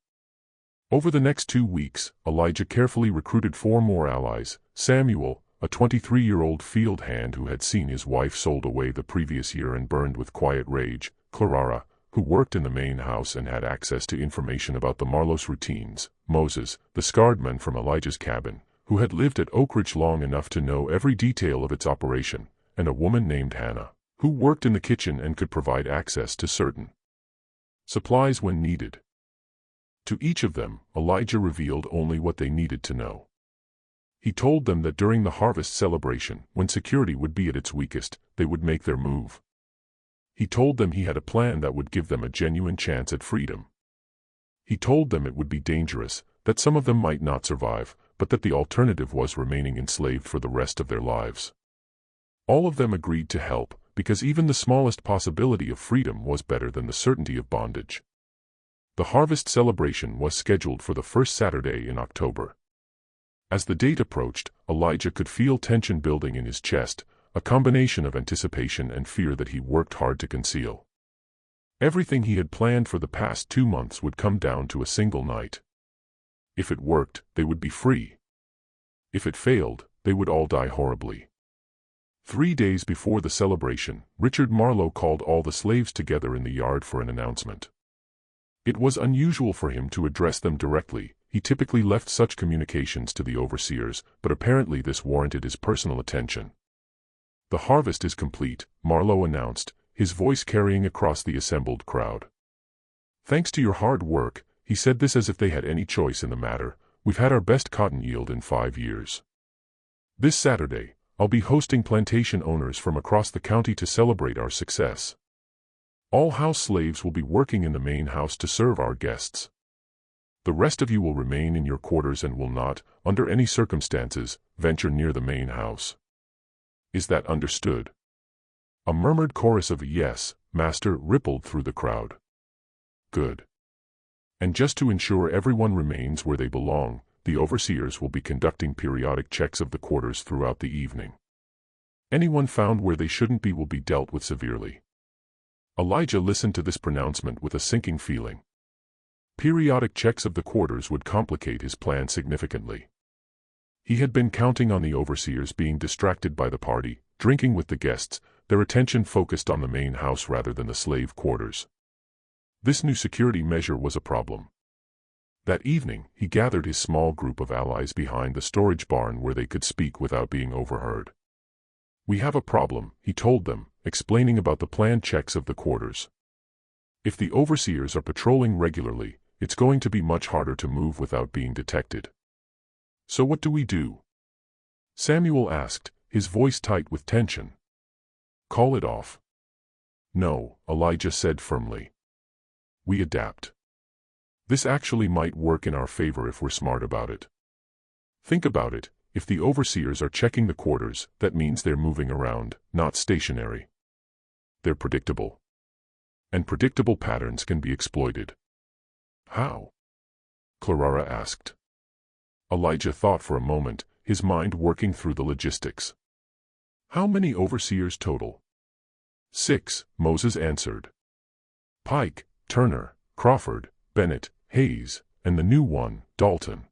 Over the next 2 weeks, Elijah carefully recruited 4 more allies: Samuel, a 23-year-old field hand who had seen his wife sold away the previous year and burned with quiet rage; Clara, who worked in the main house and had access to information about the Marlos routines; Moses, the scarred man from Elijah's cabin, who had lived at Oak Ridge long enough to know every detail of its operation; and a woman named Hannah, who worked in the kitchen and could provide access to certain supplies when needed. To each of them, Elijah revealed only what they needed to know. He told them that during the harvest celebration, when security would be at its weakest, they would make their move. He told them he had a plan that would give them a genuine chance at freedom. He told them it would be dangerous, that some of them might not survive, but that the alternative was remaining enslaved for the rest of their lives. All of them agreed to help, because even the smallest possibility of freedom was better than the certainty of bondage. The harvest celebration was scheduled for the first Saturday in October. As the date approached, Elijah could feel tension building in his chest, a combination of anticipation and fear that he worked hard to conceal. Everything he had planned for the past 2 months would come down to a single night. If it worked, they would be free. If it failed, they would all die horribly. 3 days before the celebration, Richard Marlowe called all the slaves together in the yard for an announcement. It was unusual for him to address them directly. He typically left such communications to the overseers, but apparently this warranted his personal attention. "The harvest is complete," Marlowe announced, his voice carrying across the assembled crowd. "Thanks to your hard work," he said this as if they had any choice in the matter, "we've had our best cotton yield in 5 years. This Saturday, I'll be hosting plantation owners from across the county to celebrate our success. All house slaves will be working in the main house to serve our guests. The rest of you will remain in your quarters and will not, under any circumstances, venture near the main house. Is that understood?" A murmured chorus of "Yes, Master" rippled through the crowd. "Good. And just to ensure everyone remains where they belong, the overseers will be conducting periodic checks of the quarters throughout the evening. Anyone found where they shouldn't be will be dealt with severely." Elijah listened to this pronouncement with a sinking feeling. Periodic checks of the quarters would complicate his plan significantly. He had been counting on the overseers being distracted by the party, drinking with the guests, their attention focused on the main house rather than the slave quarters. This new security measure was a problem. That evening, he gathered his small group of allies behind the storage barn where they could speak without being overheard. "We have a problem," he told them, explaining about the planned checks of the quarters. "If the overseers are patrolling regularly, it's going to be much harder to move without being detected. So what do we do?" Samuel asked, his voice tight with tension. "Call it off." "No," Elijah said firmly. "We adapt. This actually might work in our favor if we're smart about it. Think about it, if the overseers are checking the quarters, that means they're moving around, not stationary. They're predictable. And predictable patterns can be exploited." "How?" Clara asked. Elijah thought for a moment, his mind working through the logistics. "How many overseers total?" "6, Moses answered. "Pike, Turner, Crawford, Bennett, Hayes, and the new one, Dalton."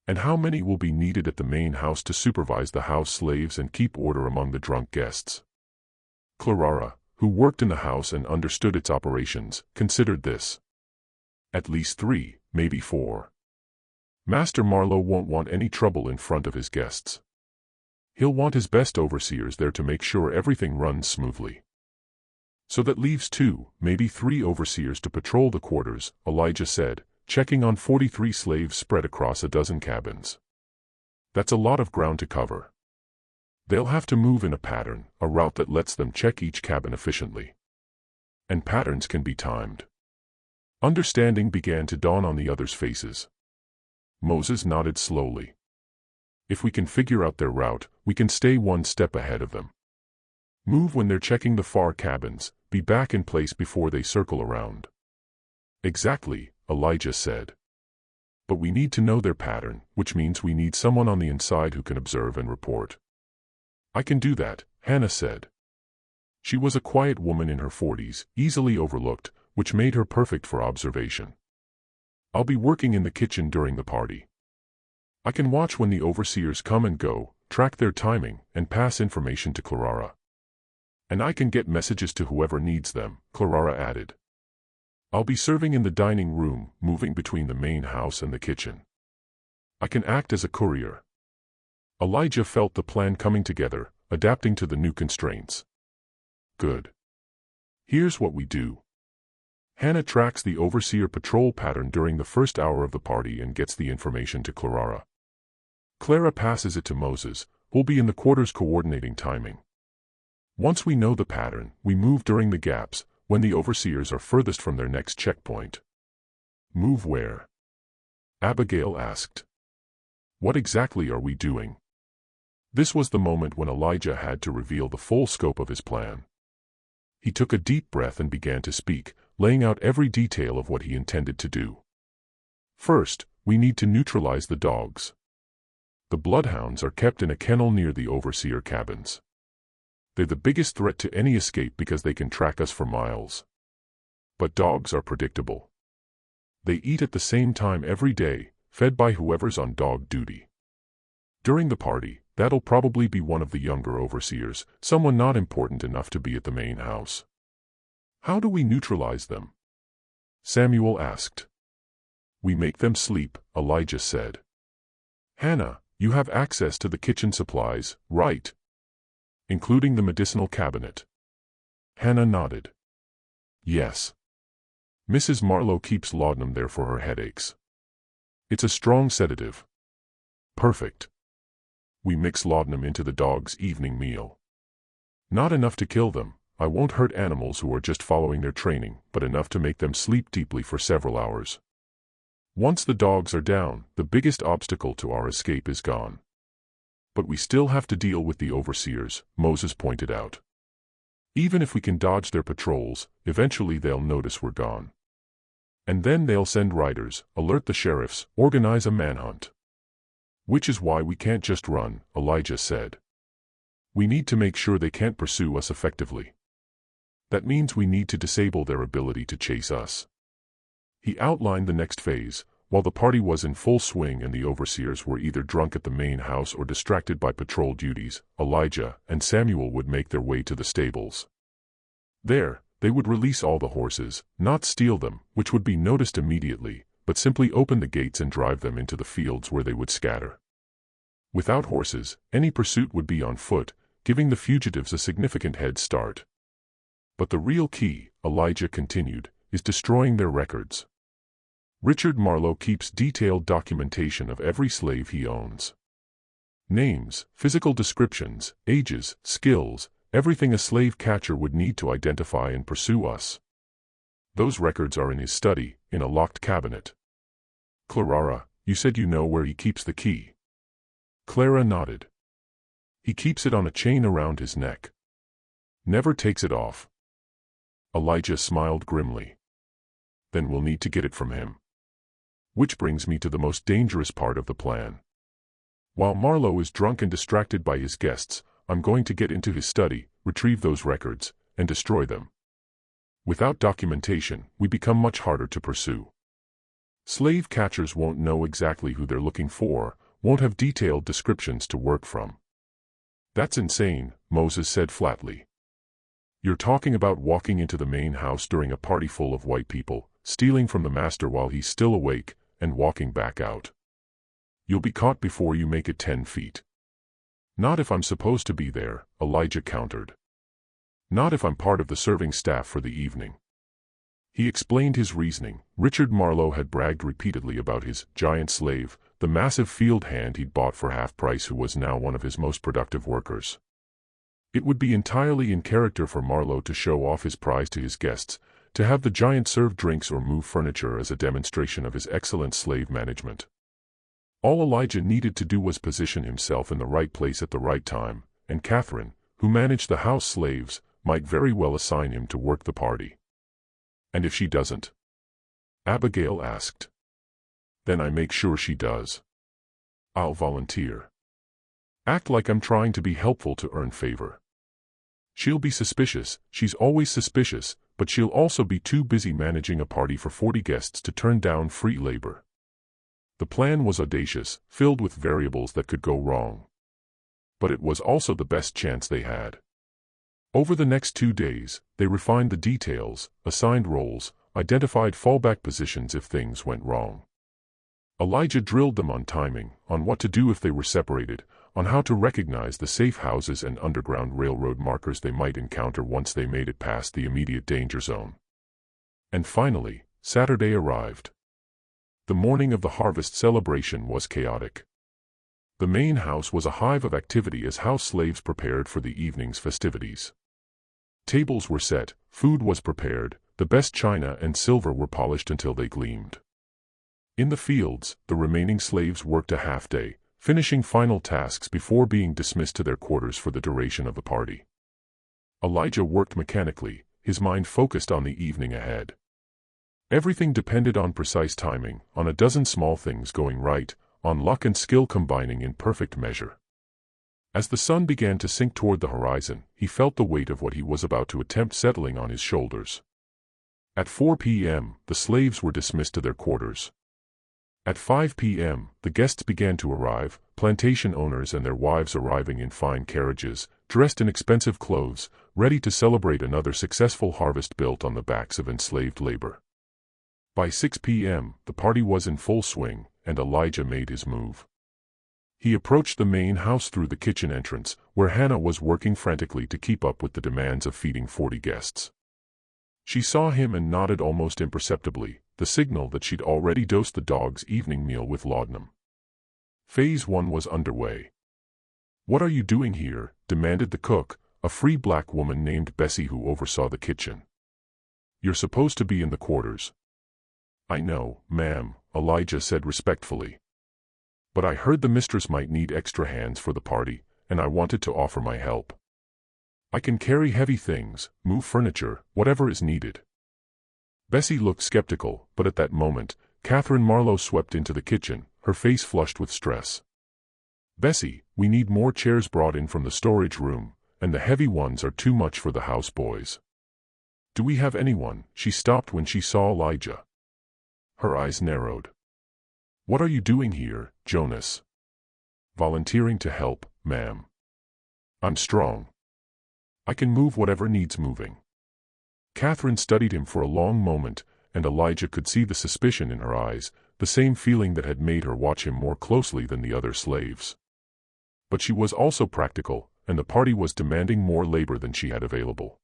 "And how many will be needed at the main house to supervise the house slaves and keep order among the drunk guests?" Clara, who worked in the house and understood its operations, considered this. "At least 3, maybe 4. Master Marlowe won't want any trouble in front of his guests. He'll want his best overseers there to make sure everything runs smoothly. So that leaves 2, maybe 3 overseers to patrol the quarters," Elijah said, checking on 43 slaves spread across a dozen cabins. "That's a lot of ground to cover. They'll have to move in a pattern, a route that lets them check each cabin efficiently. And patterns can be timed." Understanding began to dawn on the others' faces. Moses nodded slowly. "If we can figure out their route, we can stay one step ahead of them. Move when they're checking the far cabins, be back in place before they circle around." "Exactly," Elijah said. "But we need to know their pattern, which means we need someone on the inside who can observe and report." "I can do that," Hannah said. She was a quiet woman in her 40s, easily overlooked, which made her perfect for observation. I'll be working in the kitchen during the party. I can watch when the overseers come and go, track their timing, and pass information to Clara. And I can get messages to whoever needs them, Clara added. I'll be serving in the dining room, moving between the main house and the kitchen. I can act as a courier. Elijah felt the plan coming together, adapting to the new constraints. Good. Here's what we do. Hannah tracks the overseer patrol pattern during the first hour of the party and gets the information to Clara. Clara passes it to Moses, who'll be in the quarters coordinating timing. Once we know the pattern, we move during the gaps, when the overseers are furthest from their next checkpoint. Move where? Abigail asked. What exactly are we doing? This was the moment when Elijah had to reveal the full scope of his plan. He took a deep breath and began to speak, laying out every detail of what he intended to do. First, we need to neutralize the dogs. The bloodhounds are kept in a kennel near the overseer cabins. They're the biggest threat to any escape because they can track us for miles. But dogs are predictable. They eat at the same time every day, fed by whoever's on dog duty. During the party, that'll probably be one of the younger overseers, someone not important enough to be at the main house. How do we neutralize them? Samuel asked. We make them sleep, Elijah said. Hannah, you have access to the kitchen supplies, right? Including the medicinal cabinet. Hannah nodded. Yes. Mrs. Marlowe keeps laudanum there for her headaches. It's a strong sedative. Perfect. We mix laudanum into the dog's evening meal. Not enough to kill them. I won't hurt animals who are just following their training, but enough to make them sleep deeply for several hours. Once the dogs are down, the biggest obstacle to our escape is gone. But we still have to deal with the overseers, Moses pointed out. Even if we can dodge their patrols, eventually they'll notice we're gone. And then they'll send riders, alert the sheriffs, organize a manhunt. Which is why we can't just run, Elijah said. We need to make sure they can't pursue us effectively. That means we need to disable their ability to chase us. He outlined the next phase. While the party was in full swing and the overseers were either drunk at the main house or distracted by patrol duties, Elijah and Samuel would make their way to the stables. There, they would release all the horses, not steal them, which would be noticed immediately, but simply open the gates and drive them into the fields where they would scatter. Without horses, any pursuit would be on foot, giving the fugitives a significant head start. But the real key, Elijah continued, is destroying their records. Richard Marlowe keeps detailed documentation of every slave he owns. Names, physical descriptions, ages, skills, everything a slave catcher would need to identify and pursue us. Those records are in his study, in a locked cabinet. Clara, you said you know where he keeps the key. Clara nodded. He keeps it on a chain around his neck. Never takes it off. Elijah smiled grimly. Then we'll need to get it from him. Which brings me to the most dangerous part of the plan. While Marlowe is drunk and distracted by his guests, I'm going to get into his study, retrieve those records, and destroy them. Without documentation, we become much harder to pursue. Slave catchers won't know exactly who they're looking for, won't have detailed descriptions to work from. That's insane, Moses said flatly. You're talking about walking into the main house during a party full of white people, stealing from the master while he's still awake, and walking back out. You'll be caught before you make it 10 feet. Not if I'm supposed to be there, Elijah countered. Not if I'm part of the serving staff for the evening. He explained his reasoning. Richard Marlowe had bragged repeatedly about his giant slave, the massive field hand he'd bought for half price, who was now one of his most productive workers. It would be entirely in character for Marlowe to show off his prize to his guests, to have the giant serve drinks or move furniture as a demonstration of his excellent slave management. All Elijah needed to do was position himself in the right place at the right time, and Catherine, who managed the house slaves, might very well assign him to work the party. And if she doesn't? Abigail asked. Then I make sure she does. I'll volunteer. Act like I'm trying to be helpful to earn favor. She'll be suspicious, she's always suspicious, but she'll also be too busy managing a party for 40 guests to turn down free labor. The plan was audacious, filled with variables that could go wrong. But it was also the best chance they had. Over the next 2 days, they refined the details, assigned roles, identified fallback positions if things went wrong. Elijah drilled them on timing, on what to do if they were separated, on how to recognize the safe houses and underground railroad markers they might encounter once they made it past the immediate danger zone. And finally, Saturday arrived. The morning of the harvest celebration was chaotic. The main house was a hive of activity as house slaves prepared for the evening's festivities. Tables were set, food was prepared, the best china and silver were polished until they gleamed. In the fields, the remaining slaves worked a half-day, finishing final tasks before being dismissed to their quarters for the duration of the party. Elijah worked mechanically, his mind focused on the evening ahead. Everything depended on precise timing, on a dozen small things going right, on luck and skill combining in perfect measure. As the sun began to sink toward the horizon, he felt the weight of what he was about to attempt settling on his shoulders. At 4 p.m., the slaves were dismissed to their quarters. At 5 p.m., the guests began to arrive, plantation owners and their wives arriving in fine carriages, dressed in expensive clothes, ready to celebrate another successful harvest built on the backs of enslaved labor. By 6 p.m., the party was in full swing, and Elijah made his move. He approached the main house through the kitchen entrance, where Hannah was working frantically to keep up with the demands of feeding 40 guests. She saw him and nodded almost imperceptibly, the signal that she'd already dosed the dog's evening meal with laudanum. Phase 1 was underway. "What are you doing here?" demanded the cook, a free black woman named Bessie who oversaw the kitchen. "You're supposed to be in the quarters." "I know, ma'am," Elijah said respectfully. "But I heard the mistress might need extra hands for the party, and I wanted to offer my help. I can carry heavy things, move furniture, whatever is needed." Bessie looked skeptical, but at that moment, Catherine Marlowe swept into the kitchen, her face flushed with stress. "Bessie, we need more chairs brought in from the storage room, and the heavy ones are too much for the house boys." "Do we have anyone?" She stopped when she saw Elijah. Her eyes narrowed. "What are you doing here, Jonas?" "Volunteering to help, ma'am. I'm strong. I can move whatever needs moving." Catherine studied him for a long moment, and Elijah could see the suspicion in her eyes, the same feeling that had made her watch him more closely than the other slaves. But she was also practical, and the party was demanding more labor than she had available.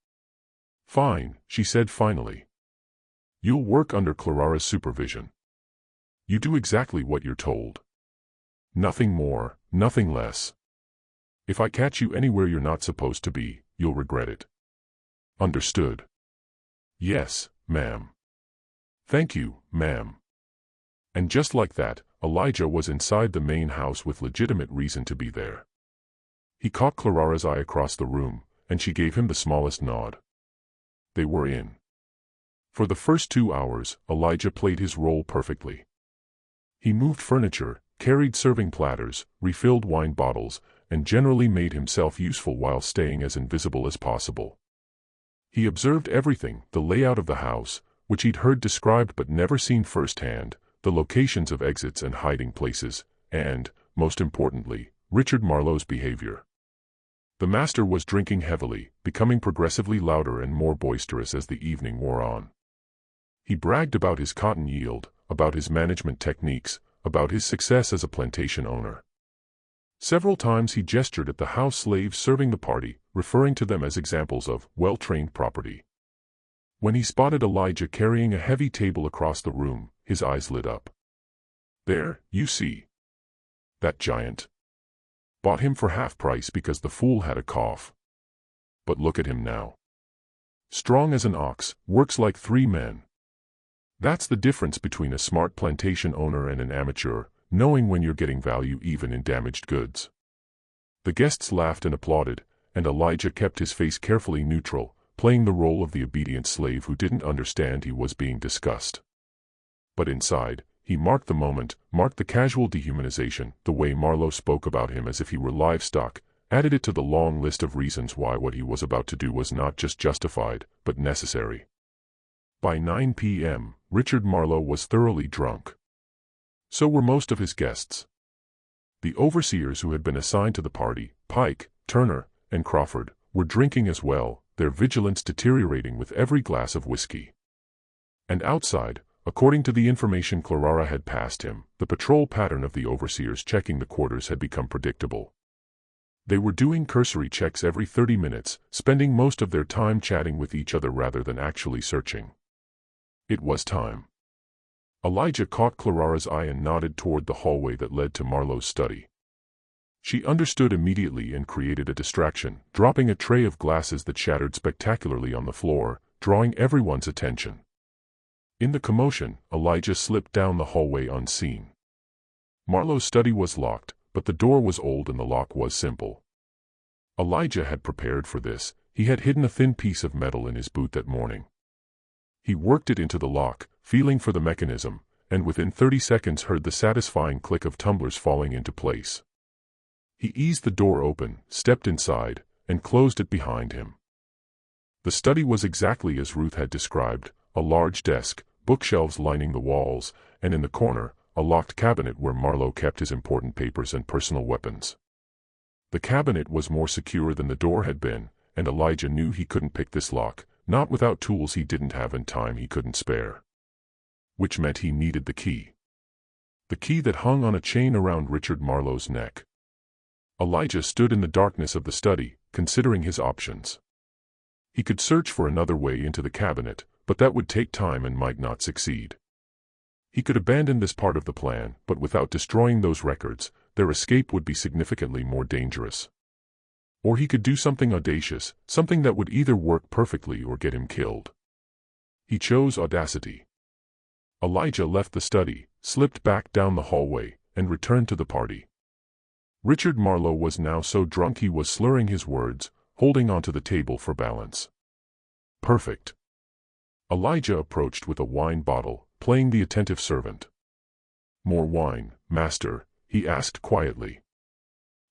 "Fine," she said finally. "You'll work under Clarara's supervision. You do exactly what you're told. Nothing more, nothing less. If I catch you anywhere you're not supposed to be, you'll regret it. Understood?" "Yes, ma'am." "Thank you, ma'am." And just like that, Elijah was inside the main house with legitimate reason to be there. He caught Clarara's eye across the room, and she gave him the smallest nod. They were in. For the first 2 hours, Elijah played his role perfectly. He moved furniture, carried serving platters, refilled wine bottles, and generally made himself useful while staying as invisible as possible. He observed everything, the layout of the house, which he'd heard described but never seen firsthand, the locations of exits and hiding places, and, most importantly, Richard Marlowe's behavior. The master was drinking heavily, becoming progressively louder and more boisterous as the evening wore on. He bragged about his cotton yield, about his management techniques, about his success as a plantation owner. Several times he gestured at the house slaves serving the party, referring to them as examples of well-trained property. When he spotted Elijah carrying a heavy table across the room, his eyes lit up. "There, you see. That giant. Bought him for half price because the fool had a cough. But look at him now. Strong as an ox, works like 3 men. That's the difference between a smart plantation owner and an amateur, knowing when you're getting value even in damaged goods." The guests laughed and applauded, and Elijah kept his face carefully neutral, playing the role of the obedient slave who didn't understand he was being discussed. But inside, he marked the moment, marked the casual dehumanization, the way Marlowe spoke about him as if he were livestock, added it to the long list of reasons why what he was about to do was not just justified, but necessary. By 9 p.m., Richard Marlowe was thoroughly drunk. So were most of his guests. The overseers who had been assigned to the party, Pike, Turner, and Crawford, were drinking as well, their vigilance deteriorating with every glass of whiskey. And outside, according to the information Clara had passed him, the patrol pattern of the overseers checking the quarters had become predictable. They were doing cursory checks every 30 minutes, spending most of their time chatting with each other rather than actually searching. It was time. Elijah caught Clara's eye and nodded toward the hallway that led to Marlowe's study. She understood immediately and created a distraction, dropping a tray of glasses that shattered spectacularly on the floor, drawing everyone's attention. In the commotion, Elijah slipped down the hallway unseen. Marlowe's study was locked, but the door was old and the lock was simple. Elijah had prepared for this. He had hidden a thin piece of metal in his boot that morning. He worked it into the lock, feeling for the mechanism, and within 30 seconds heard the satisfying click of tumblers falling into place. He eased the door open, stepped inside, and closed it behind him. The study was exactly as Ruth had described, a large desk, bookshelves lining the walls, and in the corner, a locked cabinet where Marlowe kept his important papers and personal weapons. The cabinet was more secure than the door had been, and Elijah knew he couldn't pick this lock, not without tools he didn't have and time he couldn't spare. Which meant he needed the key. The key that hung on a chain around Richard Marlowe's neck. Elijah stood in the darkness of the study, considering his options. He could search for another way into the cabinet, but that would take time and might not succeed. He could abandon this part of the plan, but without destroying those records, their escape would be significantly more dangerous. Or he could do something audacious, something that would either work perfectly or get him killed. He chose audacity. Elijah left the study, slipped back down the hallway, and returned to the party. Richard Marlowe was now so drunk he was slurring his words, holding onto the table for balance. Perfect. Elijah approached with a wine bottle, playing the attentive servant. More wine, master, he asked quietly.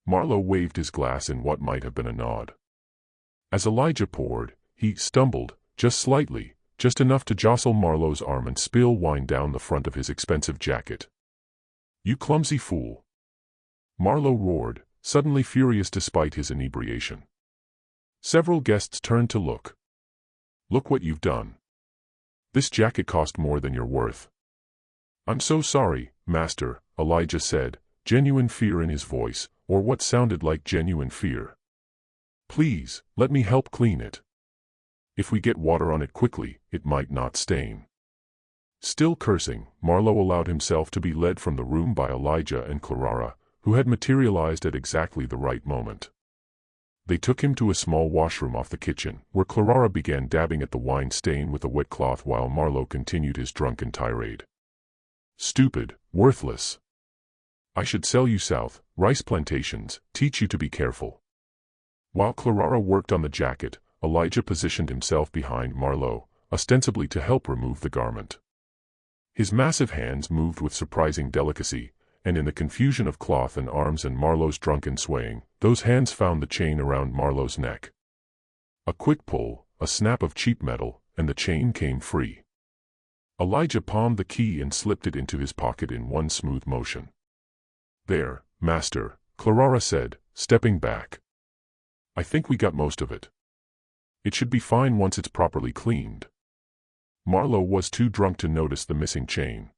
Marlowe waved his glass in what might have been a nod. As Elijah poured, he stumbled, just slightly, just enough to jostle Marlowe's arm and spill wine down the front of his expensive jacket. You clumsy fool! Marlowe roared, suddenly furious despite his inebriation. Several guests turned to look. Look what you've done. This jacket cost more than you're worth. I'm so sorry, master, Elijah said, genuine fear in his voice, or what sounded like genuine fear. Please, let me help clean it. If we get water on it quickly, it might not stain. Still cursing, Marlowe allowed himself to be led from the room by Elijah and Clara, who had materialized at exactly the right moment. They took him to a small washroom off the kitchen, where Clara began dabbing at the wine stain with a wet cloth while Marlowe continued his drunken tirade. Stupid, worthless. I should sell you south, rice plantations, teach you to be careful. While Clara worked on the jacket, Elijah positioned himself behind Marlowe, ostensibly to help remove the garment. His massive hands moved with surprising delicacy, and in the confusion of cloth and arms and Marlowe's drunken swaying, those hands found the chain around Marlowe's neck. A quick pull, a snap of cheap metal, and the chain came free. Elijah palmed the key and slipped it into his pocket in one smooth motion. There, master, Clara said, stepping back. I think we got most of it. It should be fine once it's properly cleaned. Marlowe was too drunk to notice the missing chain.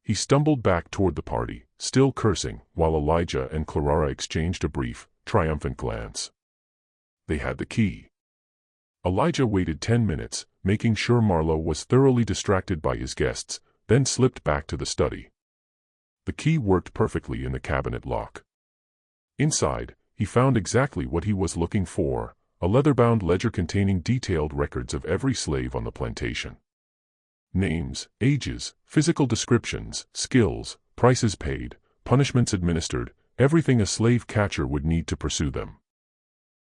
He stumbled back toward the party, still cursing, while Elijah and Clara exchanged a brief, triumphant glance. They had the key. Elijah waited 10 minutes, making sure Marlowe was thoroughly distracted by his guests, then slipped back to the study. The key worked perfectly in the cabinet lock. Inside, he found exactly what he was looking for, a leather-bound ledger containing detailed records of every slave on the plantation. Names, ages, physical descriptions, skills, prices paid, punishments administered, everything a slave catcher would need to pursue them.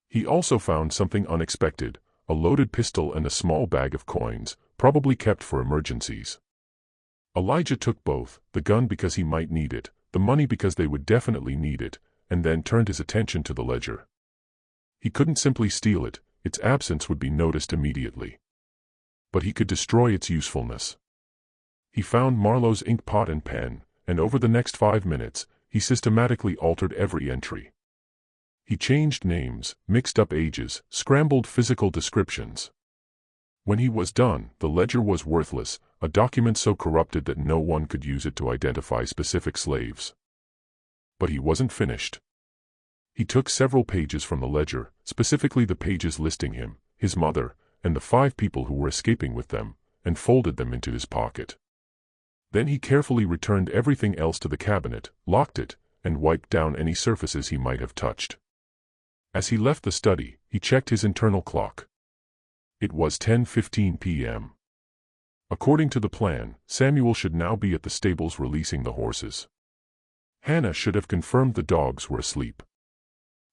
He also found something unexpected, a loaded pistol and a small bag of coins, probably kept for emergencies. Elijah took both, the gun because he might need it, the money because they would definitely need it, and then turned his attention to the ledger. He couldn't simply steal it, its absence would be noticed immediately. but he could destroy its usefulness. He found Marlowe's ink pot and pen, and over the next 5 minutes, he systematically altered every entry. He changed names, mixed up ages, scrambled physical descriptions. When he was done, the ledger was worthless, a document so corrupted that no one could use it to identify specific slaves. But he wasn't finished. He took several pages from the ledger, specifically the pages listing him, his mother, and the 5 people who were escaping with them, and folded them into his pocket. Then he carefully returned everything else to the cabinet, locked it, and wiped down any surfaces he might have touched. As he left the study, he checked his internal clock. It was 10:15 p.m. According to the plan, Samuel should now be at the stables releasing the horses. Hannah should have confirmed the dogs were asleep.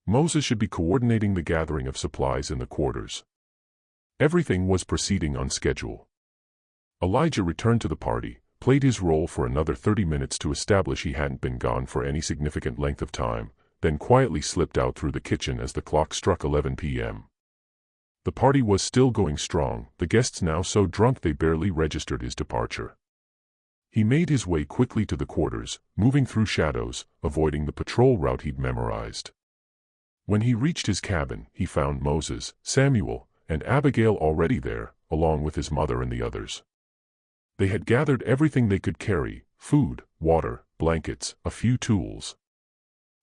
Moses should be coordinating the gathering of supplies in the quarters. Everything was proceeding on schedule. Elijah returned to the party, played his role for another 30 minutes to establish he hadn't been gone for any significant length of time, then quietly slipped out through the kitchen as the clock struck 11 p.m. The party was still going strong, the guests now so drunk they barely registered his departure. He made his way quickly to the quarters, moving through shadows, avoiding the patrol route he'd memorized. When he reached his cabin, he found Moses, Samuel, and Abigail already there, along with his mother and the others. They had gathered everything they could carry: food, water, blankets, a few tools.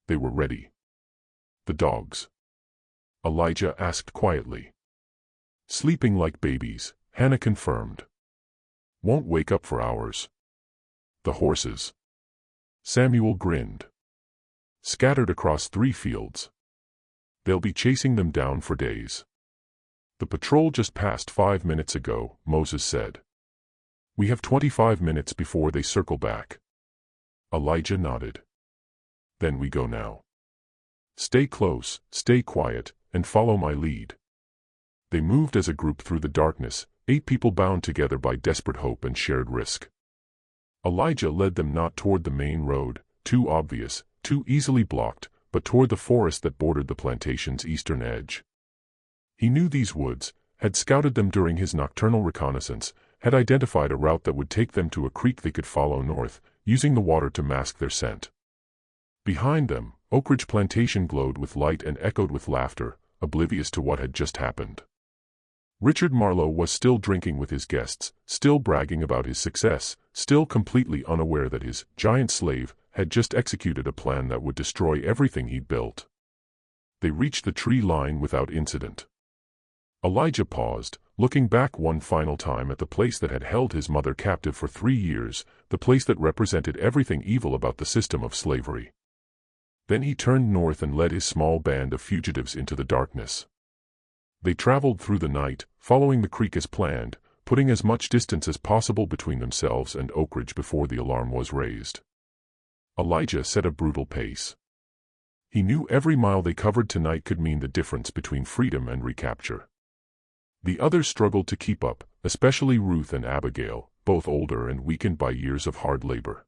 They were ready. The dogs? Elijah asked quietly. Sleeping like babies, Hannah confirmed. Won't wake up for hours. The horses? Samuel grinned. Scattered across 3 fields. They'll be chasing them down for days. The patrol just passed 5 minutes ago, Moses said. We have 25 minutes before they circle back. Elijah nodded. Then we go now. Stay close, stay quiet, and follow my lead. They moved as a group through the darkness, 8 people bound together by desperate hope and shared risk. Elijah led them not toward the main road, too obvious, too easily blocked, but toward the forest that bordered the plantation's eastern edge. He knew these woods, had scouted them during his nocturnal reconnaissance, had identified a route that would take them to a creek they could follow north, using the water to mask their scent. Behind them, Oak Ridge Plantation glowed with light and echoed with laughter, oblivious to what had just happened. Richard Marlowe was still drinking with his guests, still bragging about his success, still completely unaware that his giant slave had just executed a plan that would destroy everything he'd built. They reached the tree line without incident. Elijah paused, looking back one final time at the place that had held his mother captive for 3 years, the place that represented everything evil about the system of slavery. Then he turned north and led his small band of fugitives into the darkness. They traveled through the night, following the creek as planned, putting as much distance as possible between themselves and Oak Ridge before the alarm was raised. Elijah set a brutal pace. He knew every mile they covered tonight could mean the difference between freedom and recapture. The others struggled to keep up, especially Ruth and Abigail, both older and weakened by years of hard labor.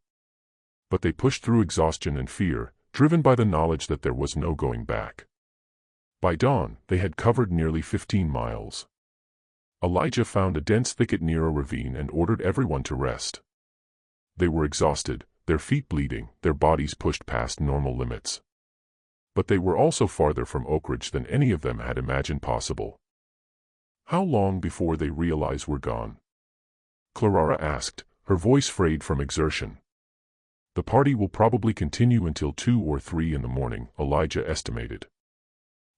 But they pushed through exhaustion and fear, driven by the knowledge that there was no going back. By dawn, they had covered nearly 15 miles. Elijah found a dense thicket near a ravine and ordered everyone to rest. They were exhausted, their feet bleeding, their bodies pushed past normal limits. But they were also farther from Oak Ridge than any of them had imagined possible. How long before they realize we're gone? Clara asked, her voice frayed from exertion. The party will probably continue until 2 or 3 in the morning, Elijah estimated.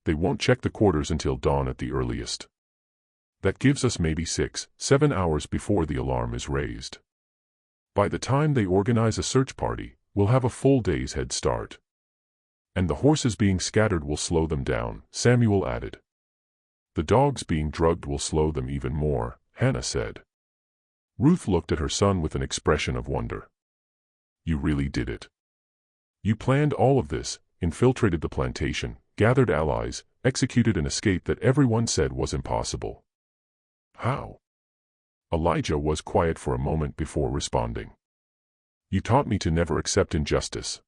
They won't check the quarters until dawn at the earliest. That gives us maybe 6-7 hours before the alarm is raised. By the time they organize a search party, we'll have a full day's head start. And the horses being scattered will slow them down, Samuel added. The dogs being drugged will slow them even more, Hannah said. Ruth looked at her son with an expression of wonder. You really did it. You planned all of this, infiltrated the plantation, gathered allies, executed an escape that everyone said was impossible. How? Elijah was quiet for a moment before responding. You taught me to never accept injustice.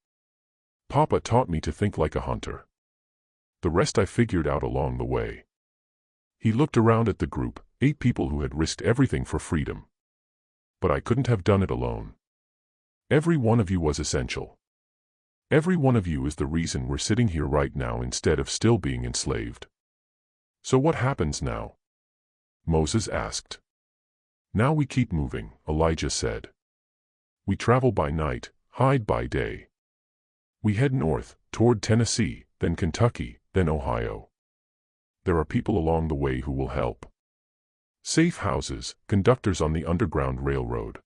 Papa taught me to think like a hunter. The rest I figured out along the way. He looked around at the group, 8 people who had risked everything for freedom. But I couldn't have done it alone. Every one of you was essential. Every one of you is the reason we're sitting here right now instead of still being enslaved. So what happens now? Moses asked. Now we keep moving, Elijah said. We travel by night, hide by day. We head north, toward Tennessee, then Kentucky, then Ohio. There are people along the way who will help. Safe houses, conductors on the Underground Railroad.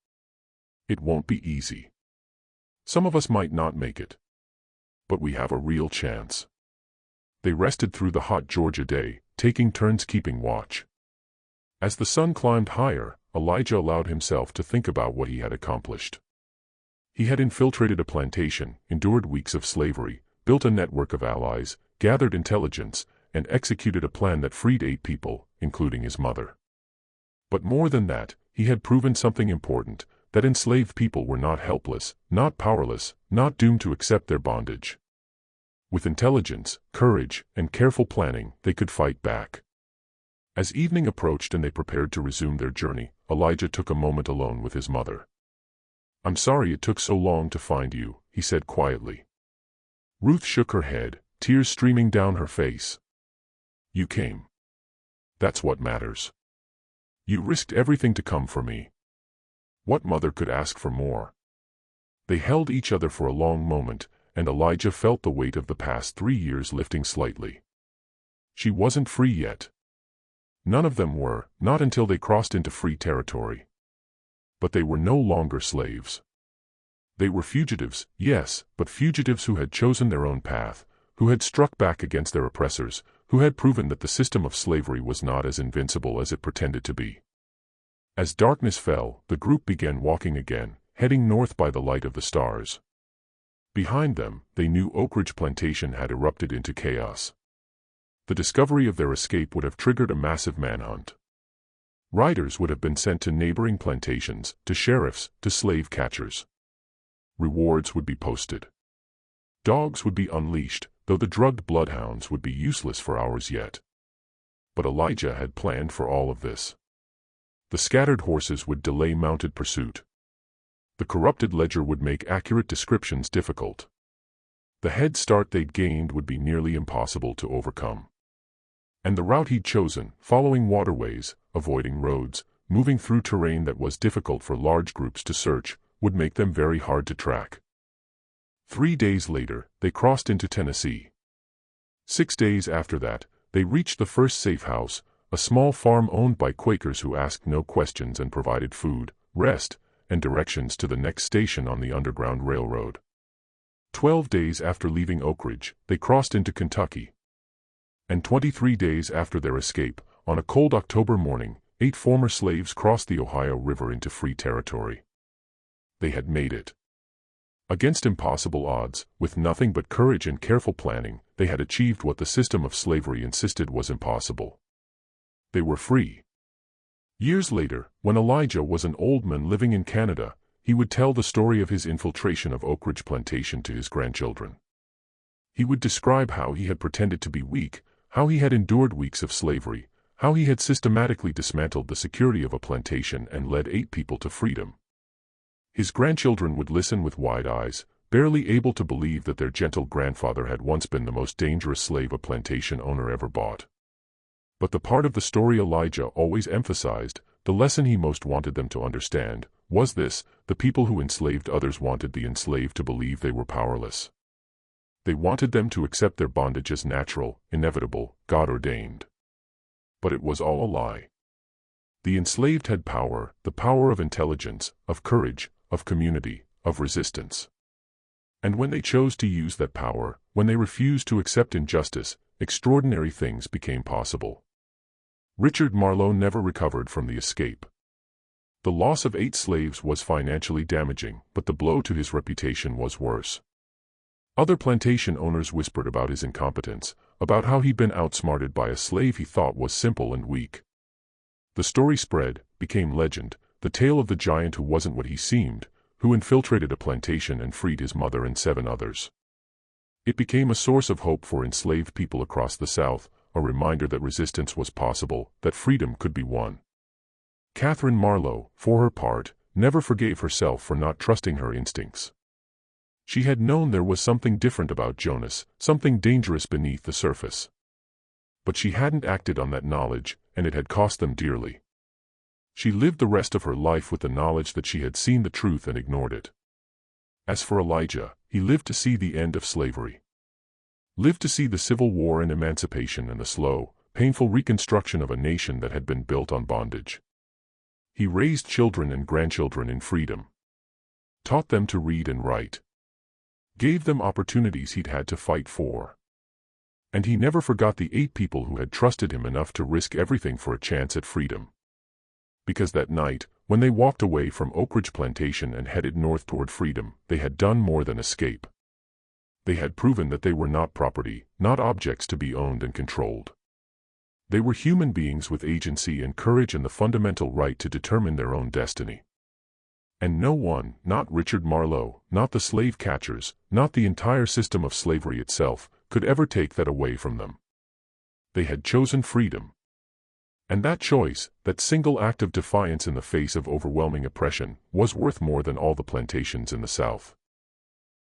It won't be easy. Some of us might not make it. But we have a real chance. They rested through the hot Georgia day, taking turns keeping watch. As the sun climbed higher, Elijah allowed himself to think about what he had accomplished. He had infiltrated a plantation, endured weeks of slavery, built a network of allies, gathered intelligence, and executed a plan that freed 8 people, including his mother. But more than that, he had proven something important, that enslaved people were not helpless, not powerless, not doomed to accept their bondage. With intelligence, courage, and careful planning, they could fight back. As evening approached and they prepared to resume their journey, Elijah took a moment alone with his mother. "I'm sorry it took so long to find you," he said quietly. Ruth shook her head, tears streaming down her face. "You came. That's what matters. You risked everything to come for me." What mother could ask for more? They held each other for a long moment, and Elijah felt the weight of the past 3 years lifting slightly. She wasn't free yet. None of them were, not until they crossed into free territory. But they were no longer slaves. They were fugitives, yes, but fugitives who had chosen their own path, who had struck back against their oppressors, who had proven that the system of slavery was not as invincible as it pretended to be. As darkness fell, the group began walking again, heading north by the light of the stars. Behind them, they knew Oak Ridge Plantation had erupted into chaos. The discovery of their escape would have triggered a massive manhunt. Riders would have been sent to neighboring plantations, to sheriffs, to slave catchers. Rewards would be posted. Dogs would be unleashed, though the drugged bloodhounds would be useless for hours yet. But Elijah had planned for all of this. The scattered horses would delay mounted pursuit. The corrupted ledger would make accurate descriptions difficult. The head start they'd gained would be nearly impossible to overcome. And the route he'd chosen, following waterways, avoiding roads, moving through terrain that was difficult for large groups to search, would make them very hard to track. 3 days later, they crossed into Tennessee. 6 days after that, they reached the first safe house, a small farm owned by Quakers who asked no questions and provided food, rest, and directions to the next station on the Underground Railroad. 12 days after leaving Oak Ridge, they crossed into Kentucky. And 23 days after their escape, on a cold October morning, 8 former slaves crossed the Ohio River into free territory. They had made it. Against impossible odds, with nothing but courage and careful planning, they had achieved what the system of slavery insisted was impossible. They were free. Years later, when Elijah was an old man living in Canada, he would tell the story of his infiltration of Oak Ridge Plantation to his grandchildren. He would describe how he had pretended to be weak, how he had endured weeks of slavery, how he had systematically dismantled the security of a plantation and led 8 people to freedom. His grandchildren would listen with wide eyes, barely able to believe that their gentle grandfather had once been the most dangerous slave a plantation owner ever bought. But the part of the story Elijah always emphasized, the lesson he most wanted them to understand, was this: the people who enslaved others wanted the enslaved to believe they were powerless. They wanted them to accept their bondage as natural, inevitable, God-ordained. But it was all a lie. The enslaved had power, the power of intelligence, of courage, of community, of resistance. And when they chose to use that power, when they refused to accept injustice, extraordinary things became possible. Richard Marlowe never recovered from the escape. The loss of 8 slaves was financially damaging, but the blow to his reputation was worse. Other plantation owners whispered about his incompetence, about how he'd been outsmarted by a slave he thought was simple and weak. The story spread, became legend, the tale of the giant who wasn't what he seemed, who infiltrated a plantation and freed his mother and 7 others. It became a source of hope for enslaved people across the South, a reminder that resistance was possible, that freedom could be won. Catherine Marlowe, for her part, never forgave herself for not trusting her instincts. She had known there was something different about Jonas, something dangerous beneath the surface. But she hadn't acted on that knowledge, and it had cost them dearly. She lived the rest of her life with the knowledge that she had seen the truth and ignored it. As for Elijah, he lived to see the end of slavery. Lived to see the Civil War and emancipation and the slow, painful reconstruction of a nation that had been built on bondage. He raised children and grandchildren in freedom. Taught them to read and write. Gave them opportunities he'd had to fight for. And he never forgot the 8 people who had trusted him enough to risk everything for a chance at freedom. Because that night, when they walked away from Oak Ridge Plantation and headed north toward freedom, they had done more than escape. They had proven that they were not property, not objects to be owned and controlled. They were human beings with agency and courage and the fundamental right to determine their own destiny. And no one, not Richard Marlowe, not the slave catchers, not the entire system of slavery itself, could ever take that away from them. They had chosen freedom. And that choice, that single act of defiance in the face of overwhelming oppression, was worth more than all the plantations in the South.